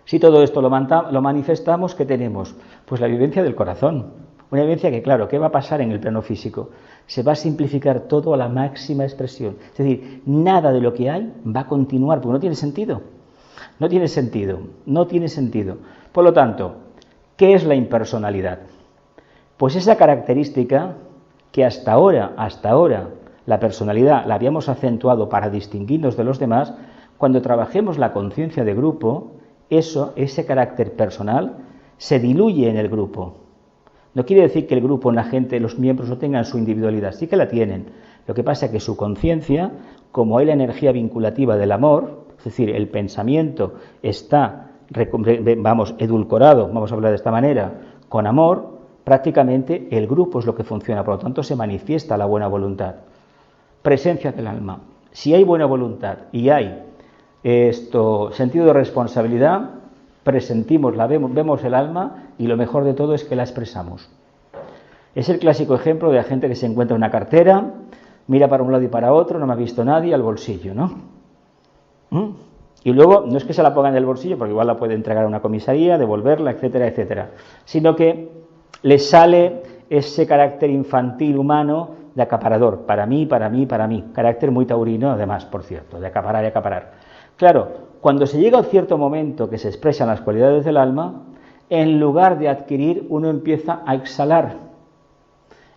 Si todo esto lo manifestamos, ¿qué tenemos? Pues la vivencia del corazón. Una vivencia que, claro, ¿qué va a pasar en el plano físico? Se va a simplificar todo a la máxima expresión. Es decir, nada de lo que hay va a continuar, porque no tiene sentido. No tiene sentido. Por lo tanto, ¿qué es la impersonalidad? Pues esa característica que hasta ahora, la personalidad la habíamos acentuado para distinguirnos de los demás, cuando trabajemos la conciencia de grupo, ese carácter personal se diluye en el grupo. No quiere decir que el grupo, la gente, los miembros no tengan su individualidad, sí que la tienen. Lo que pasa es que su conciencia, como hay la energía vinculativa del amor, es decir, el pensamiento está, edulcorado, vamos a hablar de esta manera, con amor, prácticamente el grupo es lo que funciona, por lo tanto se manifiesta la buena voluntad. Presencia del alma. Si hay buena voluntad y hay sentido de responsabilidad, presentimos, vemos el alma y lo mejor de todo es que la expresamos. Es el clásico ejemplo de la gente que se encuentra una cartera, mira para un lado y para otro, no me ha visto nadie, al bolsillo, ¿no? Y luego, no es que se la ponga en el bolsillo, porque igual la puede entregar a una comisaría, devolverla, etcétera, etcétera, sino que le sale ese carácter infantil humano de acaparador, para mí, carácter muy taurino además, por cierto, de acaparar y acaparar. Claro, cuando se llega a cierto momento que se expresan las cualidades del alma, en lugar de adquirir, uno empieza a exhalar.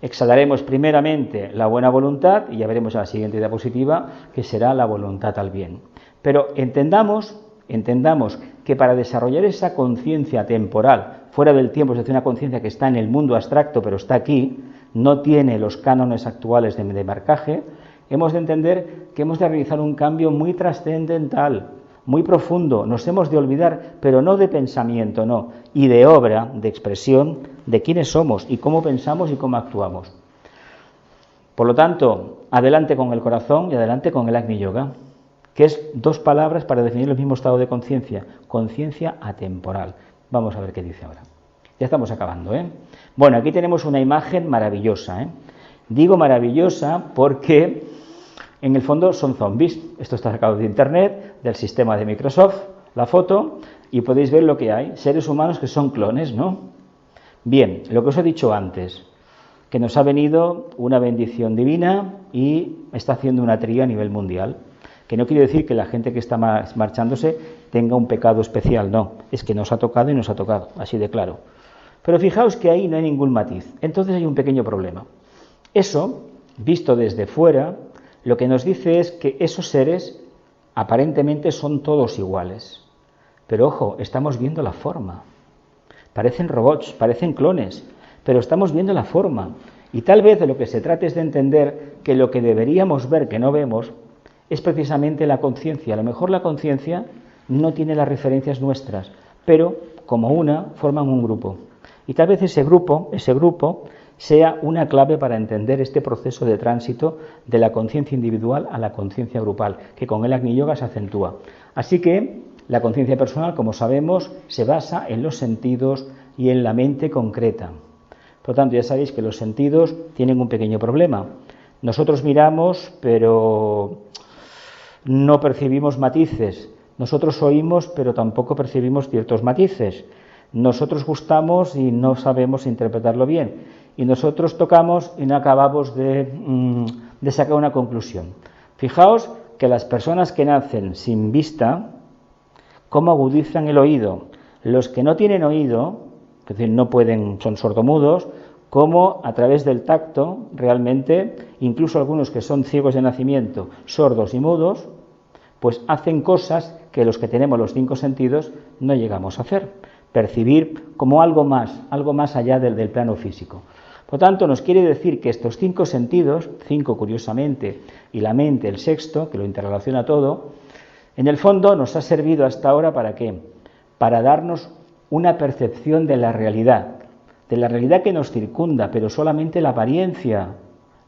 Exhalaremos primeramente la buena voluntad y ya veremos en la siguiente diapositiva que será la voluntad al bien. Pero entendamos que para desarrollar esa conciencia temporal, fuera del tiempo, es decir, una conciencia que está en el mundo abstracto pero está aquí, no tiene los cánones actuales de marcaje, hemos de entender que hemos de realizar un cambio muy trascendental, muy profundo. Nos hemos de olvidar, pero no de pensamiento, no, y de obra, de expresión, de quiénes somos y cómo pensamos y cómo actuamos. Por lo tanto, adelante con el corazón y adelante con el Agni Yoga, que es dos palabras para definir el mismo estado de conciencia, conciencia atemporal. Vamos a ver qué dice ahora. Ya estamos acabando, ¿eh? Bueno, aquí tenemos una imagen maravillosa, ¿eh? Digo maravillosa porque en el fondo son zombies. Esto está sacado de internet, del sistema de Microsoft, la foto, y podéis ver lo que hay, seres humanos que son clones, ¿no? Bien, lo que os he dicho antes, que nos ha venido una bendición divina y está haciendo una tría a nivel mundial, que no quiere decir que la gente que está marchándose tenga un pecado especial, no, es que nos ha tocado y nos ha tocado, así de claro. Pero fijaos que ahí no hay ningún matiz, entonces hay un pequeño problema. Eso, visto desde fuera, lo que nos dice es que esos seres aparentemente son todos iguales. Pero ojo, estamos viendo la forma. Parecen robots, parecen clones, pero estamos viendo la forma. Y tal vez de lo que se trata es de entender que lo que deberíamos ver que no vemos es precisamente la conciencia. A lo mejor la conciencia no tiene las referencias nuestras, pero como una forman un grupo. Y tal vez ese grupo sea una clave para entender este proceso de tránsito de la conciencia individual a la conciencia grupal, que con el Agni Yoga se acentúa. Así que la conciencia personal, como sabemos, se basa en los sentidos y en la mente concreta. Por lo tanto, ya sabéis que los sentidos tienen un pequeño problema. Nosotros miramos, pero no percibimos matices. Nosotros oímos, pero tampoco percibimos ciertos matices. Nosotros gustamos y no sabemos interpretarlo bien. Y nosotros tocamos y no acabamos de sacar una conclusión. Fijaos que las personas que nacen sin vista, cómo agudizan el oído. Los que no tienen oído, es decir, no pueden, son sordomudos, cómo a través del tacto, realmente, incluso algunos que son ciegos de nacimiento, sordos y mudos, pues hacen cosas que los que tenemos los 5 sentidos no llegamos a hacer. Percibir como algo más allá del plano físico. Por tanto, nos quiere decir que estos 5 sentidos, 5 curiosamente, y la mente, el sexto, que lo interrelaciona todo, en el fondo nos ha servido hasta ahora ¿para qué? Para darnos una percepción de la realidad que nos circunda, pero solamente la apariencia,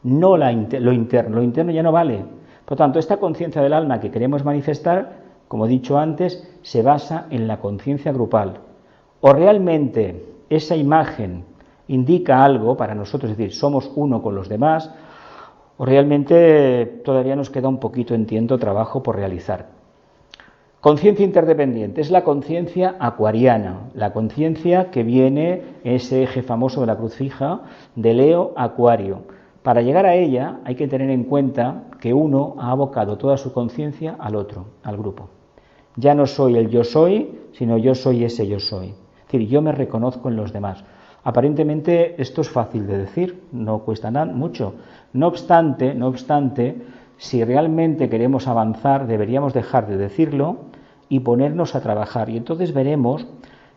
no lo interno. Lo interno ya no vale. Por tanto, esta conciencia del alma que queremos manifestar, como he dicho antes, se basa en la conciencia grupal. O realmente esa imagen indica algo para nosotros, es decir, somos uno con los demás, o realmente todavía nos queda un poquito, entiendo, trabajo por realizar. Conciencia interdependiente es la conciencia acuariana, la conciencia que viene en ese eje famoso de la cruz fija de Leo a Acuario. Para llegar a ella hay que tener en cuenta que uno ha abocado toda su conciencia al otro, al grupo. Ya no soy el yo soy, sino yo soy ese yo soy. Es decir, yo me reconozco en los demás. Aparentemente esto es fácil de decir, no cuesta nada, mucho. No obstante, si realmente queremos avanzar, deberíamos dejar de decirlo y ponernos a trabajar. Y entonces veremos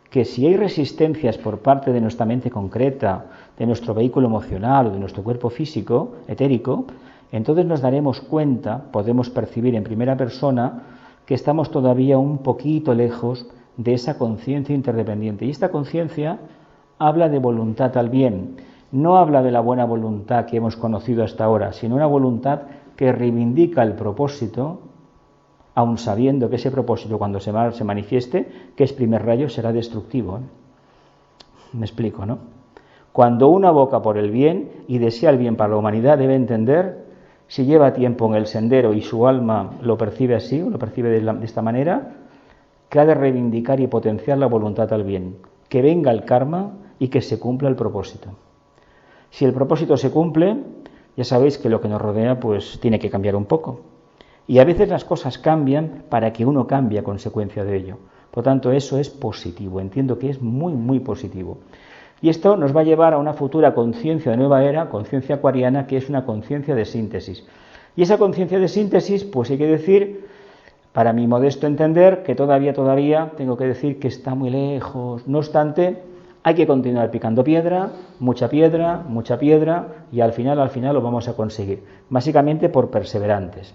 que si hay resistencias por parte de nuestra mente concreta, de nuestro vehículo emocional o de nuestro cuerpo físico, etérico, entonces nos daremos cuenta, podemos percibir en primera persona, que estamos todavía un poquito lejos de esa conciencia interdependiente. Y esta conciencia habla de voluntad al bien, no habla de la buena voluntad que hemos conocido hasta ahora, sino una voluntad que reivindica el propósito, aun sabiendo que ese propósito cuando se manifieste, que es primer rayo, será destructivo. Me explico, ¿no? Cuando uno aboca por el bien y desea el bien para la humanidad, debe entender, si lleva tiempo en el sendero y su alma lo percibe así, o lo percibe de esta manera, que ha de reivindicar y potenciar la voluntad al bien, que venga el karma y que se cumpla el propósito. Si el propósito se cumple, ya sabéis que lo que nos rodea pues tiene que cambiar un poco. Y a veces las cosas cambian para que uno cambie a consecuencia de ello. Por tanto, eso es positivo. Entiendo que es muy, muy positivo. Y esto nos va a llevar a una futura conciencia de nueva era, conciencia acuariana, que es una conciencia de síntesis. Y esa conciencia de síntesis, pues hay que decir, para mi modesto entender, que todavía tengo que decir que está muy lejos. No obstante, hay que continuar picando piedra, y al final lo vamos a conseguir. Básicamente por perseverantes.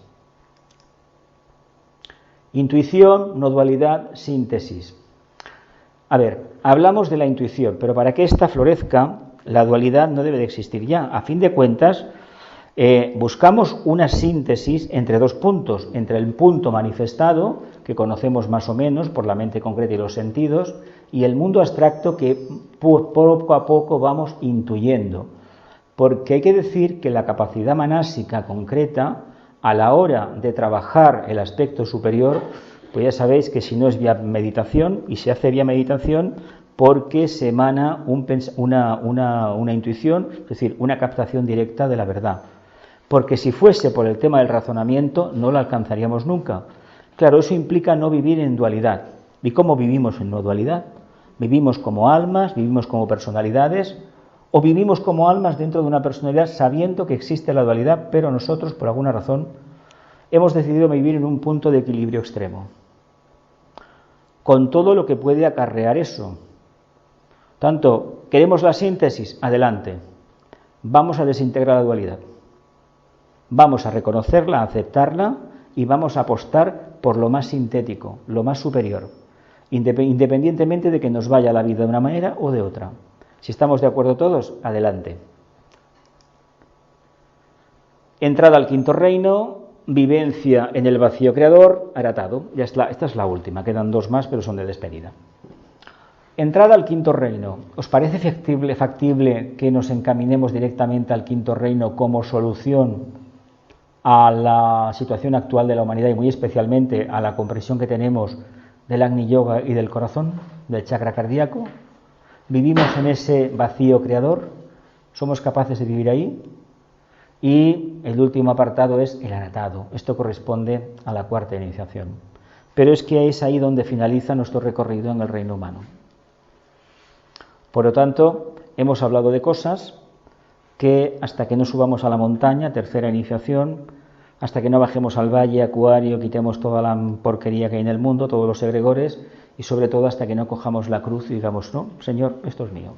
Intuición, no dualidad, síntesis. A ver, hablamos de la intuición, pero para que ésta florezca, la dualidad no debe de existir ya. A fin de cuentas, buscamos una síntesis entre dos puntos, entre el punto manifestado, que conocemos más o menos por la mente concreta y los sentidos, y el mundo abstracto que poco a poco vamos intuyendo. Porque hay que decir que la capacidad manásica concreta, a la hora de trabajar el aspecto superior, pues ya sabéis que si no es vía meditación, y se hace vía meditación porque se emana una intuición, es decir, una captación directa de la verdad. Porque si fuese por el tema del razonamiento, no lo alcanzaríamos nunca. Claro, eso implica no vivir en dualidad. ¿Y cómo vivimos en no dualidad? ¿Vivimos como almas, vivimos como personalidades, o vivimos como almas dentro de una personalidad sabiendo que existe la dualidad, pero nosotros, por alguna razón, hemos decidido vivir en un punto de equilibrio extremo, con todo lo que puede acarrear eso? Tanto, ¿queremos la síntesis? Adelante. Vamos a desintegrar la dualidad. Vamos a reconocerla, a aceptarla, y vamos a apostar por lo más sintético, lo más superior, independientemente de que nos vaya la vida de una manera o de otra. Si estamos de acuerdo todos, adelante. Entrada al quinto reino, vivencia en el vacío creador, aratado. Esta es la última, quedan dos más, pero son de despedida. Entrada al quinto reino. ¿Os parece factible que nos encaminemos directamente al quinto reino como solución a la situación actual de la humanidad y muy especialmente a la comprensión que tenemos del Agni Yoga y del corazón, del chakra cardíaco? ¿Vivimos en ese vacío creador? ¿Somos capaces de vivir ahí? Y el último apartado es el aratado. Esto corresponde a la cuarta iniciación. Pero es que es ahí donde finaliza nuestro recorrido en el reino humano. Por lo tanto, hemos hablado de cosas que hasta que no subamos a la montaña, tercera iniciación, hasta que no bajemos al valle, acuario, quitemos toda la porquería que hay en el mundo, todos los egregores, y sobre todo hasta que no cojamos la cruz y digamos, no, Señor, esto es mío.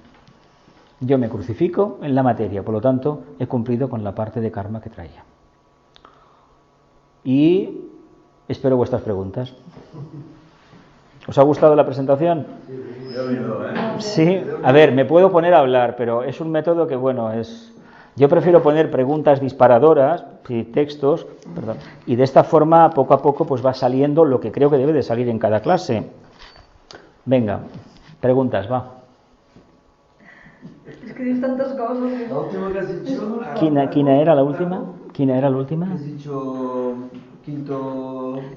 Yo me crucifico en la materia, por lo tanto, he cumplido con la parte de karma que traía. Y espero vuestras preguntas. ¿Os ha gustado la presentación? Sí, a ver, me puedo poner a hablar, pero es un método que, bueno, yo prefiero poner preguntas disparadoras, textos, perdón, y de esta forma, poco a poco, pues va saliendo lo que creo que debe de salir en cada clase. Venga, preguntas, va. Es que dices tantas cosas. La última que has dicho... ¿Quién era la última? ¿Quién era la última? Has dicho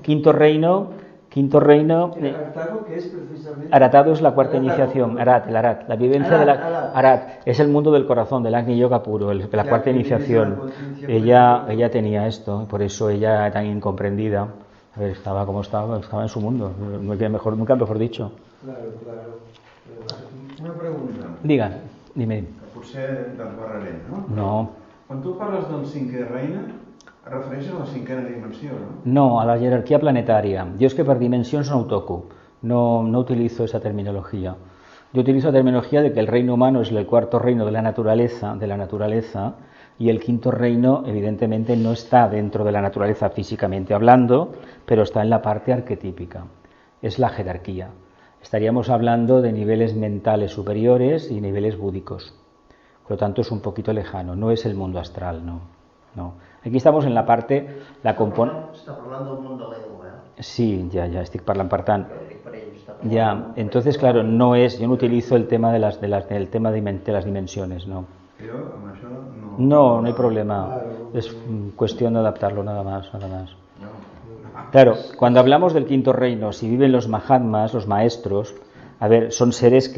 Quinto reino. Aratado, que es precisamente... Aratado es la cuarta iniciación, el Arat, la vivencia de la Arat, es el mundo del corazón, del Agni Yoga puro, la cuarta iniciación. Ella tenía esto, por eso ella tan incomprendida. A ver, estaba como estaba en su mundo, nunca mejor dicho. Claro. Una pregunta. Dime. Potser t'esbarraré, no? No. Quan tu parles del cinquè reina, et refereixes a la cinquena dimensió, no? No, a la jerarquía planetaria. Yo es que por dimensión no toco, no utilizo esa terminología. Yo utilizo la terminología de que el reino humano es el cuarto reino de la naturaleza, y el quinto reino evidentemente no está dentro de la naturaleza físicamente hablando, pero está en la parte arquetípica. Es la jerarquía. Estaríamos hablando de niveles mentales superiores y niveles búdicos. Por lo tanto, es un poquito lejano. No es el mundo astral, no. Aquí estamos en la parte... Està parlant del món de l'ego, Sí, ja estic parlant, per tant... Ya, entonces, claro, no es... Yo no utilizo el tema de las dimensiones, no. Jo amb això no... No hay problema. Es cuestión de adaptarlo, nada más. Claro, cuando hablamos del quinto reino, si viven los Mahatmas, los maestros, a ver, son seres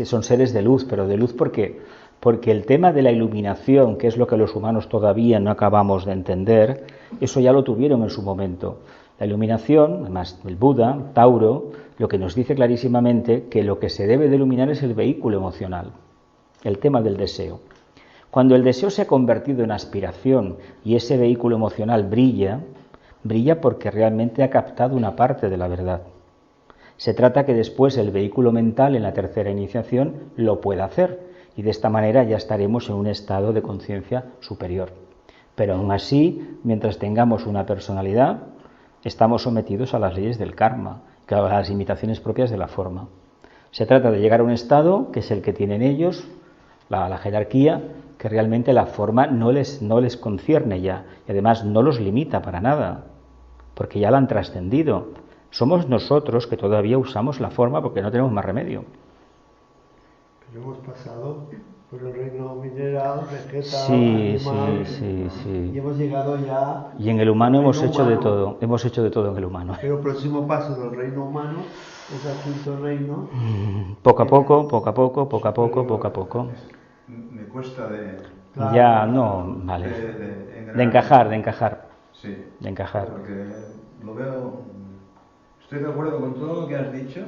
de luz, pero de luz porque el tema de la iluminación, que es lo que los humanos todavía no acabamos de entender, eso ya lo tuvieron en su momento. La iluminación, además el Buda, Tauro, lo que nos dice clarísimamente que lo que se debe de iluminar es el vehículo emocional. el tema del deseo. Cuando el deseo se ha convertido en aspiración y ese vehículo emocional brilla porque realmente ha captado una parte de la verdad. Se trata que después el vehículo mental en la tercera iniciación lo pueda hacer y de esta manera ya estaremos en un estado de conciencia superior. Pero aún así, mientras tengamos una personalidad, estamos sometidos a las leyes del karma, a las limitaciones propias de la forma. Se trata de llegar a un estado, que es el que tienen ellos, la jerarquía, que realmente la forma no les concierne ya, y además no los limita para nada, porque ya la han trascendido. Somos nosotros que todavía usamos la forma porque no tenemos más remedio. Pero hemos pasado por el reino mineral, vegetal, animal, y hemos llegado ya... Y en el humano hemos hecho de todo en el humano. Pero el próximo paso del reino humano es el quinto reino. Poco a poco. Me cuesta de... Claro, Ya, no, vale. De encajar. Sí. De encajar. Porque lo veo... Estoy de acuerdo con todo lo que has dicho.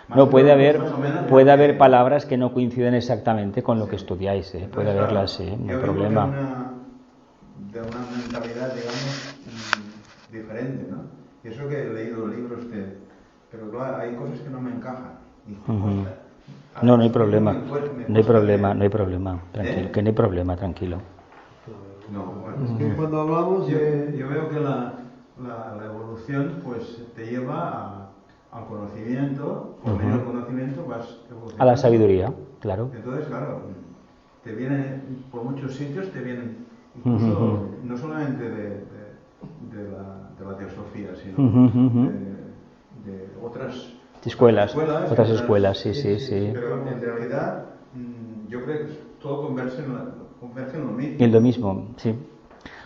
No, puede haber palabras que no coinciden exactamente con lo que estudiáis, ¿eh? Puede haberlas, sí, no hay problema. De una mentalidad, digamos, diferente, ¿no? Y eso que he leído libros pero claro, hay cosas que no me encajan. No hay problema. No hay problema. Tranquilo, que no hay problema, tranquilo. No, bueno, Es que cuando hablamos de... Yo veo que la evolución pues te lleva al conocimiento, por medio del conocimiento vas evolucionando. A la sabiduría, claro. Entonces, claro, te vienen, por muchos sitios te vienen, incluso, no solamente de la teosofía, sino de otras escuelas, sí. Pero en realidad, yo creo que todo converge en lo mismo. En lo mismo, sí.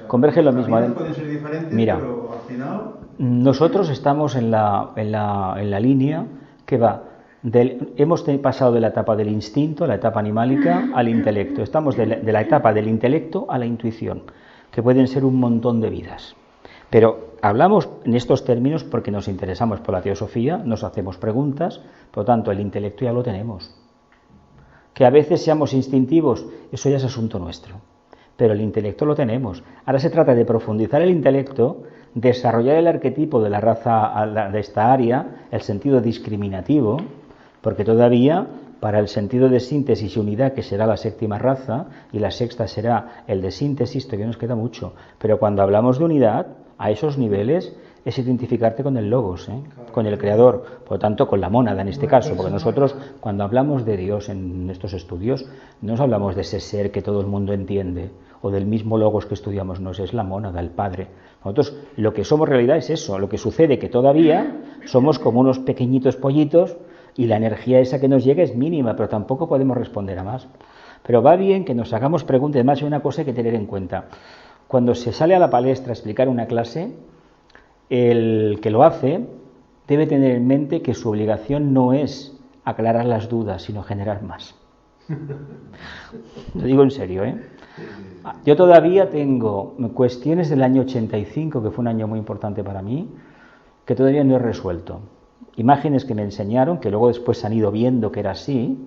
Converge en lo mismo. Pueden ser diferentes, Mira, pero al final... Nosotros estamos en la línea que va hemos pasado de la etapa del instinto, la etapa animálica, al intelecto. Estamos de la etapa del intelecto a la intuición, que pueden ser un montón de vidas. Pero hablamos en estos términos porque nos interesamos por la teosofía, nos hacemos preguntas, por lo tanto el intelecto ya lo tenemos. Que a veces seamos instintivos, eso ya es asunto nuestro. Pero el intelecto lo tenemos. Ahora se trata de profundizar el intelecto, desarrollar el arquetipo de la raza de esta área, el sentido discriminativo, porque todavía para el sentido de síntesis y unidad, que será la séptima raza, y la sexta será el de síntesis, todavía nos queda mucho. Pero cuando hablamos de unidad, a esos niveles es identificarte con el logos, con el creador, por lo tanto con la mónada en este caso, porque nosotros cuando hablamos de Dios en estos estudios, no nos hablamos de ese ser que todo el mundo entiende, o del mismo logos que estudiamos, no, es la mónada, el Padre. Nosotros lo que somos en realidad es eso, lo que sucede que todavía somos como unos pequeñitos pollitos y la energía esa que nos llega es mínima, pero tampoco podemos responder a más. Pero va bien que nos hagamos preguntas, además hay una cosa que hay que tener en cuenta. Cuando se sale a la palestra a explicar una clase, el que lo hace debe tener en mente que su obligación no es aclarar las dudas, sino generar más. Lo digo en serio, ¿eh? Yo todavía tengo cuestiones del año 85, que fue un año muy importante para mí, que todavía no he resuelto. Imágenes que me enseñaron, que luego después se han ido viendo que era así,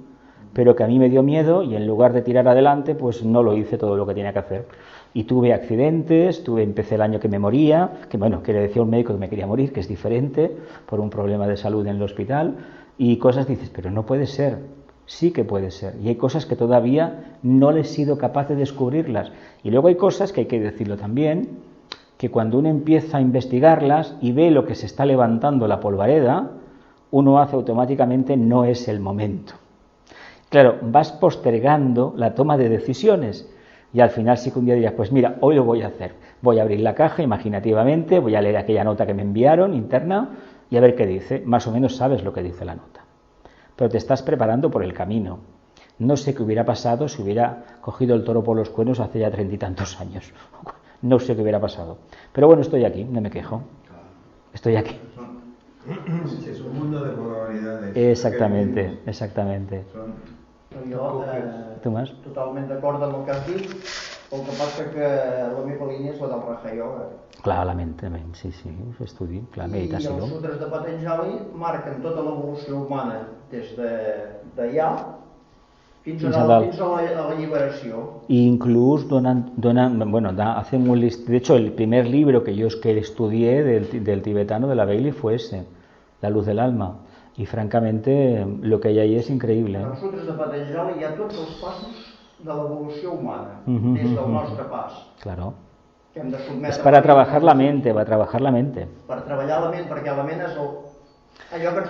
pero que a mí me dio miedo y en lugar de tirar adelante, pues no lo hice todo lo que tenía que hacer. Y tuve accidentes, empecé el año que me moría, que le decía un médico que me quería morir, que es diferente, por un problema de salud en el hospital, y cosas dices, pero no puede ser. Sí que puede ser, y hay cosas que todavía no he sido capaz de descubrirlas. Y luego hay cosas que hay que decirlo también, que cuando uno empieza a investigarlas y ve lo que se está levantando la polvareda, uno hace automáticamente no es el momento. Claro, vas postergando la toma de decisiones y al final sí que un día dirás, pues mira, hoy lo voy a hacer. Voy a abrir la caja imaginativamente, voy a leer aquella nota que me enviaron interna y a ver qué dice. Más o menos sabes lo que dice la nota. Pero te estás preparando por el camino. No sé qué hubiera pasado si hubiera cogido el toro por los cuernos hace ya 30 y tantos años. No sé qué hubiera pasado. Pero bueno, estoy aquí, no me quejo. Estoy aquí. Es un mundo de probabilidades. Exactamente. Jo, Tu más? totalment d'acord amb el que has dit, el que passa que la meva línia és la del Raja Yoga. Clar, la ment, sí, estudi, clar, meditació. I els sutres de Patanjali marquen tota l'evolució humana des d'allà fins a la lliberació. Incluso hacen un list. De hecho, el primer libro que yo estudié del tibetano de la Bailey fue ese, La luz del alma. Y francamente, lo que hay ahí es increíble. En els Sutras de Patanjali hi ha tots els passos de l'evolució humana, des del nostre pas. Claro. Que hem de sotmetre. Es para trabajar la mente, va a trabajar la mente. Per treballar la ment, perquè la ment és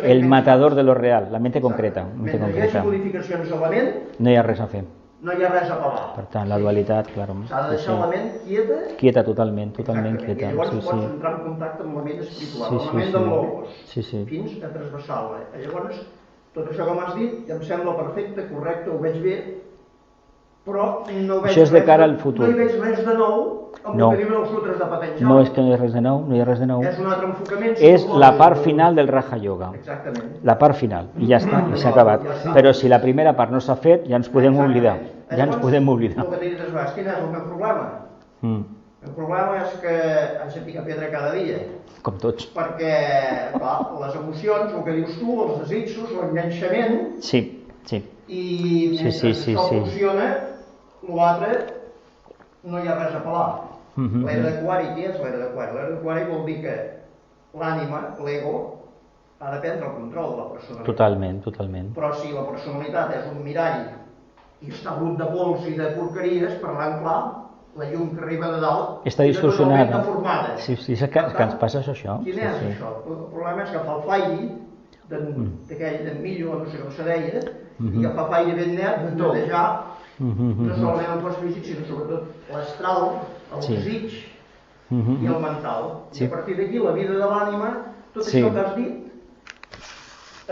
el matador de lo real, la mente concreta. Mentre hi hagi modificacions a la ment, no hi ha res a fer. No hi ha res a pelar. Per tant, la dualitat, claro. S'ha de deixar la ment quieta. Quieta, totalment quieta. I llavors pots entrar en contacte amb la ment espiritual, amb la ment del logos, fins a trasbassar-la. Llavors, tot això que m'has dit, em sembla perfecte, correcte, ho veig bé, però no veig això és de cara al futur. No hi veig res de nou amb el que diuen els Sutras de Patanjali. No és que no hi ha res de nou, no hi ha res de nou. És un altre enfocament. És la part final del Raja Yoga. Exactament. La part final, i ja està, i s'ha acabat. Però si la primera part no s'ha fet, ja ens podem oblidar. Ja ens podem oblidar. El que t'he dit és, quin és el meu problema? El problema és que haig de picar pedra cada dia. Com tots. Perquè, clar, les emocions, el que dius tu, els desitjos, l'enganxament... Sí. I mentre això funciona, l'altre no hi ha res a pelar. L'era d'Aquari, què és l'era d'Aquari? L'era d'Aquari vol dir que l'ànima, l'ego, ha de prendre el control de la personalitat. Totalment. Però si la personalitat és un mirall i està brut de pols i de porqueries, parlant clar, la llum que arriba de dalt està distorsionada. Deformada. Sí, és que ens passa això. Quin és això? El problema és que fa el Fairi, d'aquell d'en Millo, no sé com se deia, i que fa Fairi ben net, netejar no solament el cos físic, sinó sobretot l'astral, el desig i el mental. I a partir d'aquí la vida de l'ànima, tot això que has dit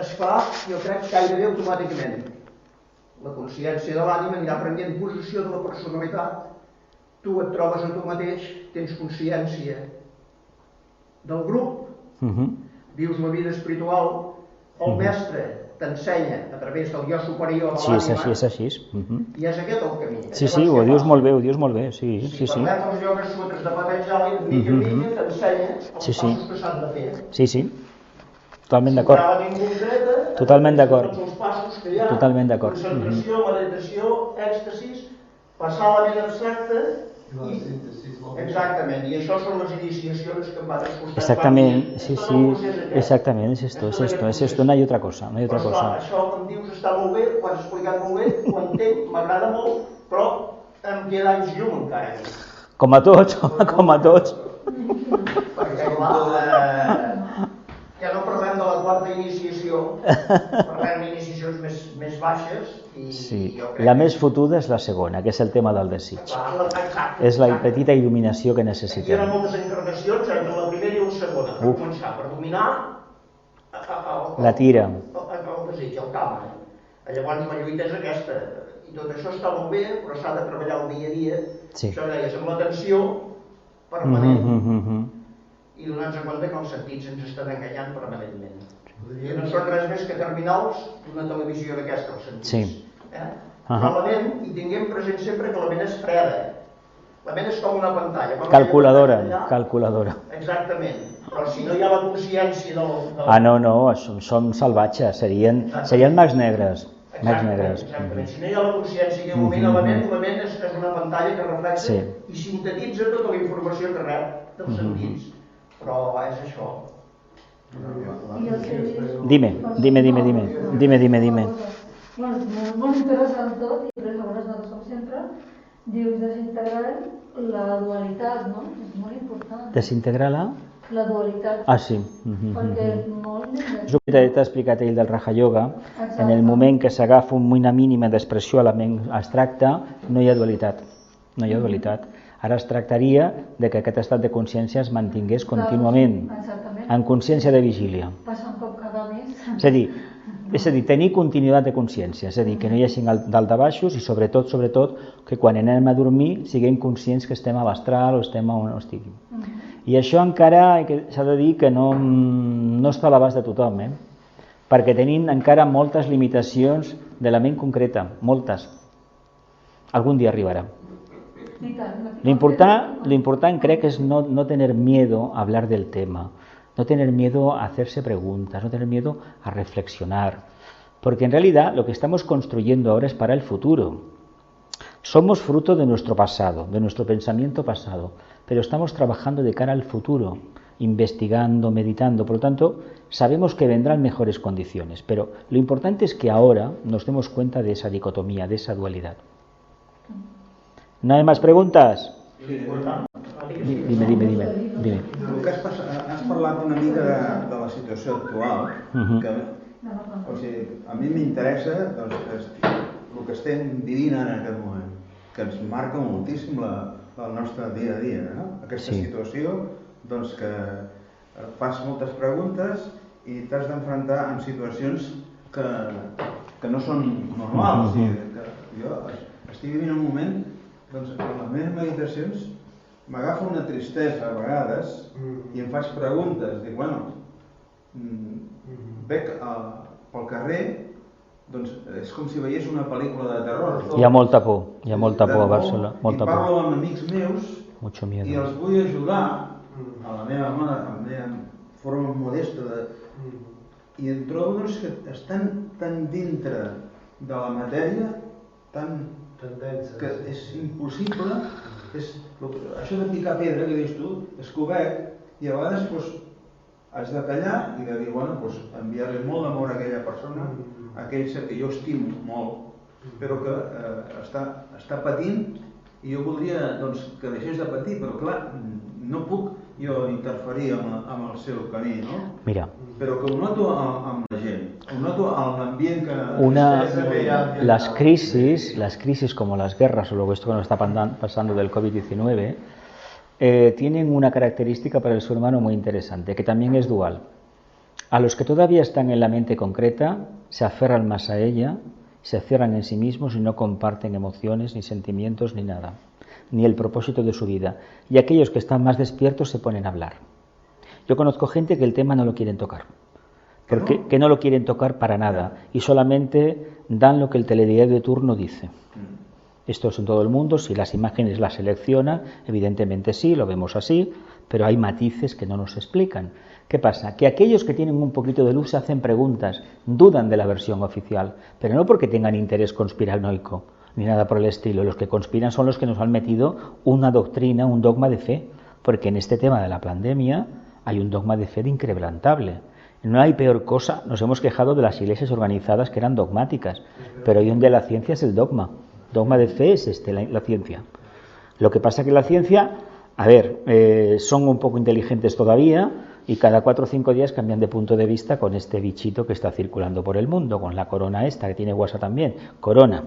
es fa, jo crec, gairebé automàticament. La consciència de l'ànima anirà prenent possessió de la personalitat. Tu et trobes a tu mateix, tens consciència del grup, vius la vida espiritual, el mestre t'ensenya a través del jo superior de l'ànima. És així. I és aquest el camí. Sí, ho dius molt bé, sí. Si parlem dels iogues sutras de Patanjali, mica en mica t'ensenya els passos que s'han de fer. Sí. Totalment d'acord. Totalment d'acord. Els passos que hi ha, concentració, meditació, èxtasis, passar la ment abstracta i... Exactament, i això són les iniciacions que em van costar. Exactament, exactament, és esto, no hay otra cosa. Però clar, això que em dius està molt bé, ho has explicat molt bé, ho entenc, m'agrada molt, però em queda anys llum encara. Com a tots. Perquè clar, ja no parlem de la quarta iniciació, parlem d'iniciacions més baixes i la més fotuda és la segona, que és el tema del desig. És la petita il·luminació que necessitem. Hi ha moltes encarnacions entre la primera i la segona, per començar, per dominar la tira. El desig, el kama. Llavors la lluita és aquesta, i tot això està molt bé, però s'ha de treballar el dia a dia, això deies, amb l'atenció permanent. I donar-nos compte que els sentits ens estan enganyant permanentment. I no són res més que terminals d'una televisió d'aquesta, els sentits. Però la ment, i tinguem present sempre que la ment és freda. La ment és com una pantalla. Calculadora. Exactament. Però si no hi ha la consciència del... No, som salvatges, serien mags negres. Exactament. Si no hi ha la consciència que il·lumina la ment és una pantalla que reflexa i sintetitza tota la informació que rep dels sentits. Però és això. Dime. Molt interessant tot, i les obres nosaltres, com sempre, dius desintegrar la dualitat, no? És molt important. Desintegrar la dualitat. Sí. Perquè molt... És el que t'ha explicat ell del Raja Yoga. En el moment que s'agafa una mínima d'expressió a la ment abstracta, no hi ha dualitat. Ara es tractaria de que aquest estat de consciència es mantingués contínuament, en consciència de vigília. Passa un cop cada mes. És a dir, tenir continuïtat de consciència, és a dir, que no hi hagi daltabaixos i sobretot, que quan anem a dormir siguem conscients que estem a l'astral o estem on estiguem. I això encara s'ha de dir que no està a l'abast de tothom, perquè tenim encara moltes limitacions de la ment concreta, moltes. Algun dia arribarà. Lo importante creo que es no tener miedo a hablar del tema, no tener miedo a hacerse preguntas, no tener miedo a reflexionar. Porque en realidad lo que estamos construyendo ahora es para el futuro. Somos fruto de nuestro pasado, de nuestro pensamiento pasado, pero estamos trabajando de cara al futuro, investigando, meditando. Por lo tanto, sabemos que vendrán mejores condiciones, pero lo importante es que ahora nos demos cuenta de esa dicotomía, de esa dualidad. ¿No hay más preguntas? Sí. Dime. El que has parlat una mica de la situació actual, que o sigui, a mi m'interessa doncs, el que estem vivint en aquest moment, que ens marca moltíssim el nostre dia a dia, no? Aquesta situació doncs, que fas moltes preguntes i t'has d'enfrontar amb situacions que no són normals. O sigui, que jo estic vivint un moment doncs, en les meves meditacions m'agafa una tristesa a vegades i em faig preguntes. Dic, bueno, veig pel carrer, doncs és com si veiés una pel·lícula de terror. Hi ha molta por a Barcelona. I parlo amb amics meus i els vull ajudar a la meva forma modesta i em trobo doncs, que estan tan dintre de la matèria que és impossible. Això de picar pedra que dius tu, és que ho veig i a vegades doncs, has de callar i de dir, bueno, doncs, enviar-li molt d'amor a aquella persona, a aquell ser que jo estimo molt, però que està patint i jo voldria doncs, que deixés de patir, però clar, no puc jo interferir amb el seu camí, no? Mira. Però que ho noto amb la gent, ho noto en l'ambient que... Las crisis como las guerras o luego esto que nos está pasando del COVID-19 tienen una característica para el ser humano muy interesante, que también es dual. A los que todavía están en la mente concreta se aferran más a ella, se cierran en sí mismos y no comparten emociones, ni sentimientos, ni nada, ni el propósito de su vida. Y aquellos que están más despiertos se ponen a hablar. Yo conozco gente que el tema no lo quieren tocar, que no lo quieren tocar para nada y solamente dan lo que el telediario de turno dice. Esto es en todo el mundo, si las imágenes las selecciona, evidentemente sí, lo vemos así, pero hay matices que no nos explican. ¿Qué pasa? Que aquellos que tienen un poquito de luz se hacen preguntas, dudan de la versión oficial, pero no porque tengan interés conspiranoico, ni nada por el estilo. Los que conspiran son los que nos han metido una doctrina, un dogma de fe, porque en este tema de la pandemia hay un dogma de fe inquebrantable. No hay peor cosa, nos hemos quejado de las iglesias organizadas que eran dogmáticas, pero hoy en día la ciencia es el dogma. Dogma de fe es la ciencia. Lo que pasa es que la ciencia, son un poco inteligentes todavía y cada 4 o 5 días cambian de punto de vista con este bichito que está circulando por el mundo, con la corona esta, que tiene WhatsApp también. Corona.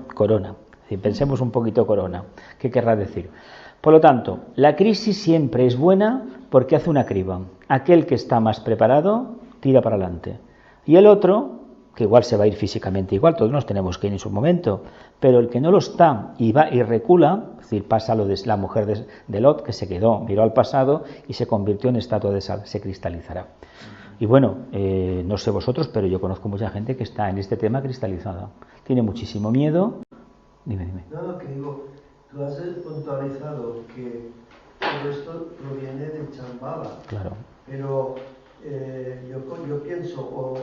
Si pensemos un poquito corona, ¿qué querrá decir? Por lo tanto, la crisis siempre es buena porque hace una criba. Aquel que está más preparado tira para adelante. Y el otro, que igual se va a ir físicamente igual, todos nos tenemos que ir en su momento, pero el que no lo está y va y recula, es decir, pasa lo de la mujer de Lot, que se quedó, miró al pasado y se convirtió en estatua de sal, se cristalizará. Y bueno, no sé vosotros, pero yo conozco mucha gente que está en este tema cristalizada. Tiene muchísimo miedo. Dime. No, que digo, tú has puntualizado que todo esto proviene de Chambala. Claro. Pero yo pienso, o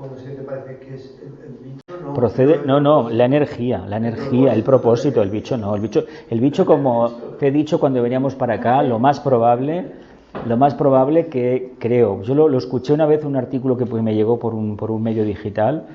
no sé qué parece que es el bicho, ¿no? Procede, la energía, el propósito, el bicho no, el bicho como te he dicho cuando veníamos para acá, lo más probable que creo, yo lo escuché una vez en un artículo que pues me llegó por un medio digital,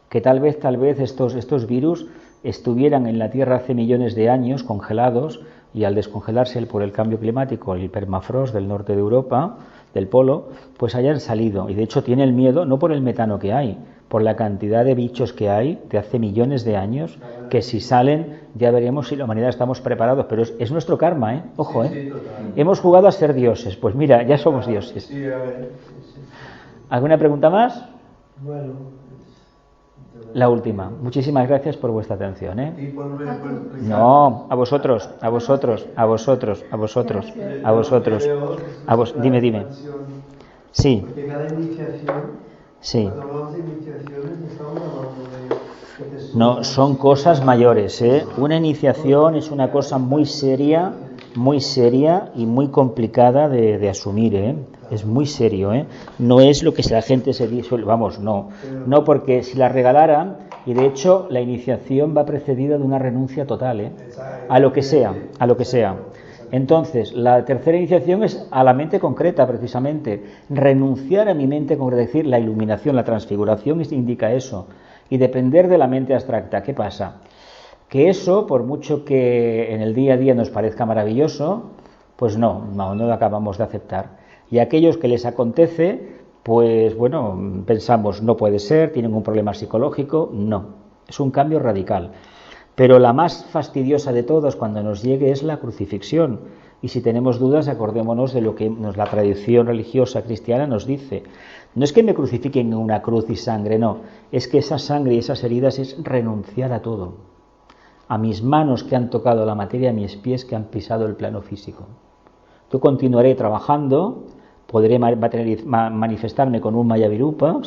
que tal vez estos virus estuvieran en la Tierra hace millones de años congelados y al descongelarse por el cambio climático, el permafrost del norte de Europa, del polo, pues hayan salido. Y de hecho tiene el miedo, no por el metano que hay, por la cantidad de bichos que hay de hace millones de años, que si salen ya veremos si la humanidad estamos preparados. Pero es nuestro karma, ojo, Sí, hemos jugado a ser dioses, pues mira, ya somos dioses. Sí, a ver. ¿Alguna pregunta más? Bueno. La última. Muchísimas gracias por vuestra atención, ¿Y cuándo me puedes explicar? No, a vosotros. Dime. Sí. Porque cada iniciación, Sí. cuando hablamos de iniciaciones, estamos hablando de... No, son cosas mayores, Una iniciación es una cosa muy seria y muy complicada de asumir, Es muy serio, No es lo que la gente se dice, vamos, no, porque si la regalaran Y de hecho la iniciación va precedida de una renuncia total, a lo que sea, a lo que sea. Entonces, la tercera iniciación es a la mente concreta, precisamente. Renunciar a mi mente concreta, es decir, la iluminación, la transfiguración indica eso. Y depender de la mente abstracta. ¿Qué pasa? Que eso, por mucho que en el día a día nos parezca maravilloso, pues no lo acabamos de aceptar. Y a aquellos que les acontece, pues bueno, pensamos, no puede ser, tienen un problema psicológico. No, es un cambio radical. Pero la más fastidiosa de todas cuando nos llegue es la crucifixión. Y si tenemos dudas, acordémonos de lo que la tradición religiosa cristiana nos dice. No es que me crucifiquen en una cruz y sangre, no. Es que esa sangre y esas heridas es renunciar a todo. A mis manos que han tocado la materia, a mis pies que han pisado el plano físico. Yo continuaré trabajando, podré manifestarme con un Maya Virupa,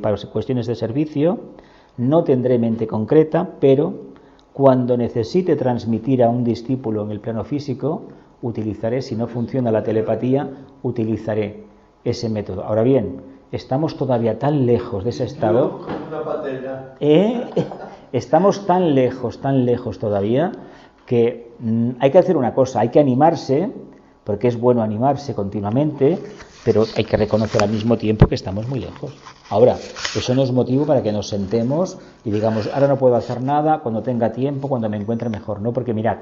para cuestiones de servicio, no tendré mente concreta, pero cuando necesite transmitir a un discípulo en el plano físico, utilizaré, si no funciona la telepatía, utilizaré ese método. Ahora bien, estamos todavía tan lejos de ese estado, estamos tan lejos todavía, que hay que hacer una cosa, hay que animarse, porque es bueno animarse continuamente, pero hay que reconocer al mismo tiempo que estamos muy lejos. Ahora, eso no es motivo para que nos sentemos y digamos, ahora no puedo hacer nada, cuando tenga tiempo, cuando me encuentre mejor. No, porque mirad,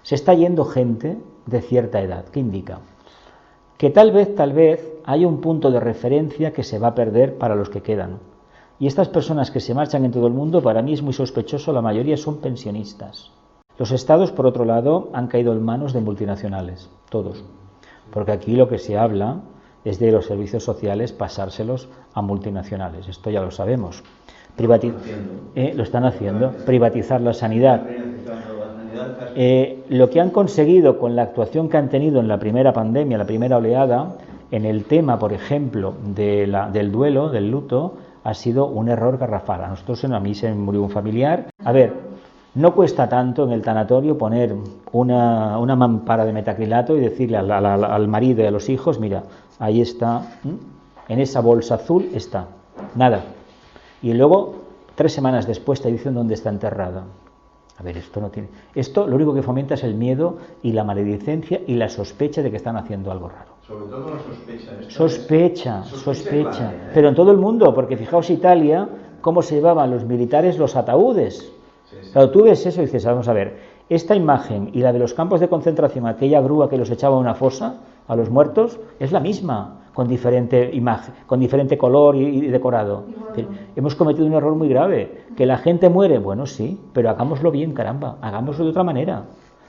se está yendo gente de cierta edad. ¿Qué indica? Que tal vez hay un punto de referencia que se va a perder para los que quedan. Y estas personas que se marchan en todo el mundo, para mí es muy sospechoso, la mayoría son pensionistas. Los estados, por otro lado, han caído en manos de multinacionales, todos. Porque aquí lo que se habla es de los servicios sociales pasárselos a multinacionales. Esto ya lo sabemos. Lo están haciendo. Privatizar la sanidad. Lo que han conseguido con la actuación que han tenido en la primera pandemia, la primera oleada, en el tema, por ejemplo, del duelo, del luto, ha sido un error garrafal. A mí se me murió un familiar. A ver, no cuesta tanto en el tanatorio poner una mampara de metacrilato y decirle al marido y a los hijos, mira, ahí está, en esa bolsa azul está, nada. Y luego, 3 semanas después te dicen dónde está enterrada. A ver, esto lo único que fomenta es el miedo y la maledicencia y la sospecha de que están haciendo algo raro. Sobre todo la Sospecha. Pero en todo el mundo, porque fijaos Italia, cómo se llevaban los militares los ataúdes. Claro, tú ves eso y dices, vamos a ver, esta imagen y la de los campos de concentración, aquella grúa que los echaba a una fosa, a los muertos, es la misma, con diferente imagen, con diferente color y decorado. Hemos cometido un error muy grave, que la gente muere, bueno sí, pero hagámoslo bien, caramba, hagámoslo de otra manera,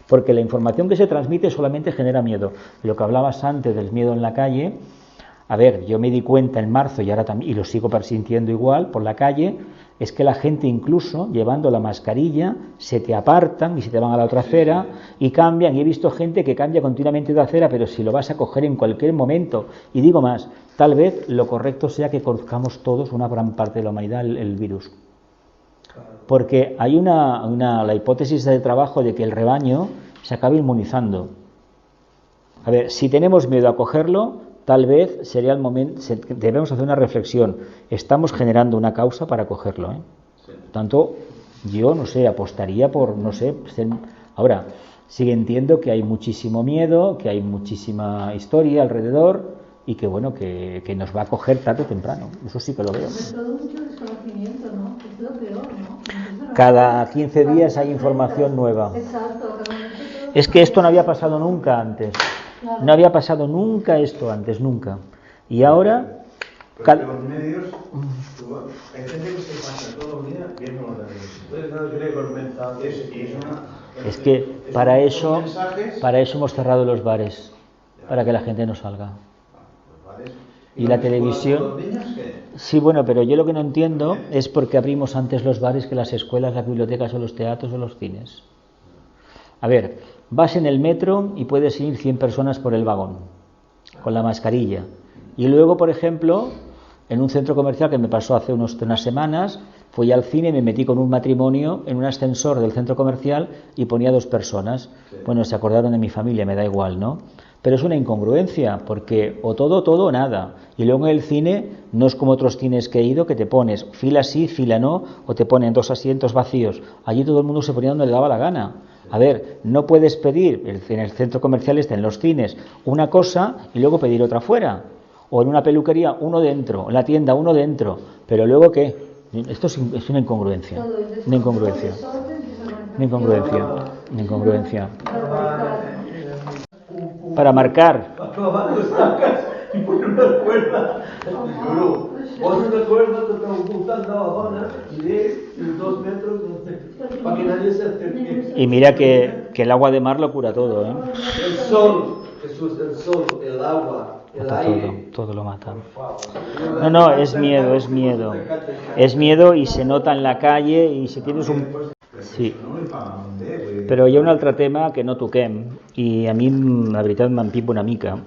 porque la información que se transmite solamente genera miedo. Lo que hablabas antes del miedo en la calle, a ver, yo me di cuenta en marzo y ahora también, y lo sigo persintiendo igual por la calle, es que la gente incluso llevando la mascarilla se te apartan y se te van a la otra acera y cambian, y he visto gente que cambia continuamente de acera, pero si lo vas a coger en cualquier momento, y digo más, tal vez lo correcto sea que conozcamos todos, una gran parte de la humanidad, el virus, porque hay la hipótesis de trabajo de que el rebaño se acabe inmunizando. A ver, si tenemos miedo a cogerlo, tal vez sería el momento, debemos hacer una reflexión. Estamos generando una causa para cogerlo, Por tanto, yo no sé, apostaría por, no sé. Ahora, sí entiendo que hay muchísimo miedo, que hay muchísima historia alrededor y que bueno, que nos va a coger tarde o temprano. Eso sí que lo veo. Sobre todo mucho desconocimiento, ¿no? Es lo peor, ¿no? Cada 15 días hay información nueva. Exacto. Es que esto no había pasado nunca antes. No había pasado nunca esto antes, nunca. Y ahora... los medios, hay gente que se pasa todo el día viendo la televisión. Es que para eso hemos cerrado los bares, para que la gente no salga. ¿Y la televisión? Sí, bueno, pero yo lo que no entiendo es por qué abrimos antes los bares que las escuelas, las bibliotecas o los teatros o los cines. A ver, vas en el metro y puedes ir 100 personas por el vagón, con la mascarilla. Y luego, por ejemplo, en un centro comercial que me pasó hace unas semanas, fui al cine y me metí con un matrimonio en un ascensor del centro comercial y ponía 2 personas. Bueno, se acordaron de mi familia, me da igual, ¿no? Pero es una incongruencia, porque o todo o nada. Y luego en el cine no es como otros cines que he ido, que te pones fila sí, fila no, o te ponen 2 asientos vacíos. Allí todo el mundo se ponía donde le daba la gana. A ver, no puedes pedir, en el centro comercial en los cines, una cosa y luego pedir otra fuera. O en una peluquería, uno dentro, en la tienda, uno dentro. Pero luego, ¿qué? Esto es una incongruencia. Una incongruencia. Una incongruencia. Una incongruencia. Para marcar. I ponen una cuerda, juro, posen una cuerda tot al voltant de la dona i 2 metres, para que nadie se acerque. Y mira que el agua de mar lo cura todo, ¿eh? El sol, Jesús, el sol, el agua, el aire. Todo lo mata. No, es miedo, es miedo. Es miedo y se nota en la calle y si tienes un... Sí. Però hi ha un altre tema que no toquem i a mi, la veritat, m'empipa una mica.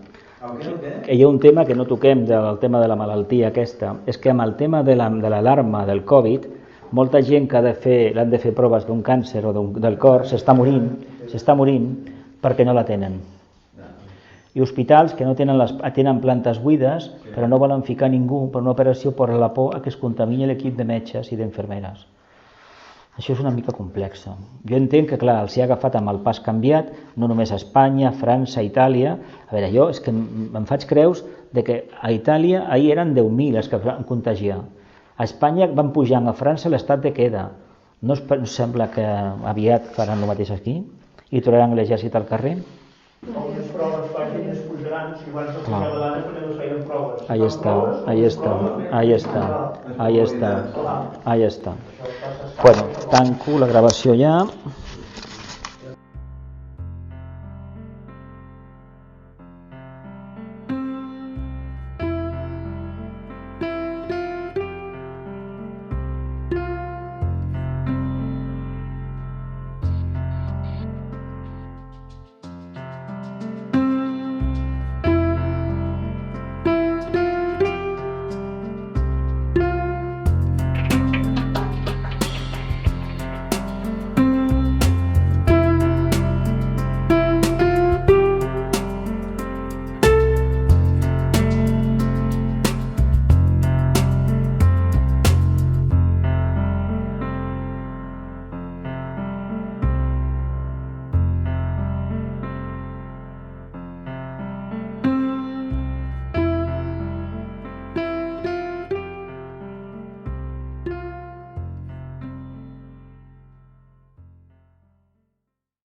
Hi ha un tema que no toquem del tema de la malaltia aquesta, és que amb el tema de l'alarma del Covid, molta gent que l'han de fer proves d'un càncer o del cor s'està morint perquè no la tenen. I hospitals que no tenen plantes buides però no volen ficar ningú per una operació per la por a que es contamini l'equip de metges i d'infermeres. Això és una mica complex. Jo entenc que, clar, els hi ha agafat amb el pas canviat, no només a Espanya, França, Itàlia. A veure, jo és que em faig creus de que a Itàlia ahir eren 10.000 els que van contagiar. A Espanya van pujant, a França l'estat de queda. No us sembla que aviat faran el mateix aquí? I trobaran l'exèrcit al carrer? Les proves facin es pujaran, si abans no pujava l'Anna quan no es feien proves. Ahí està. Bueno, tanco la gravació ja.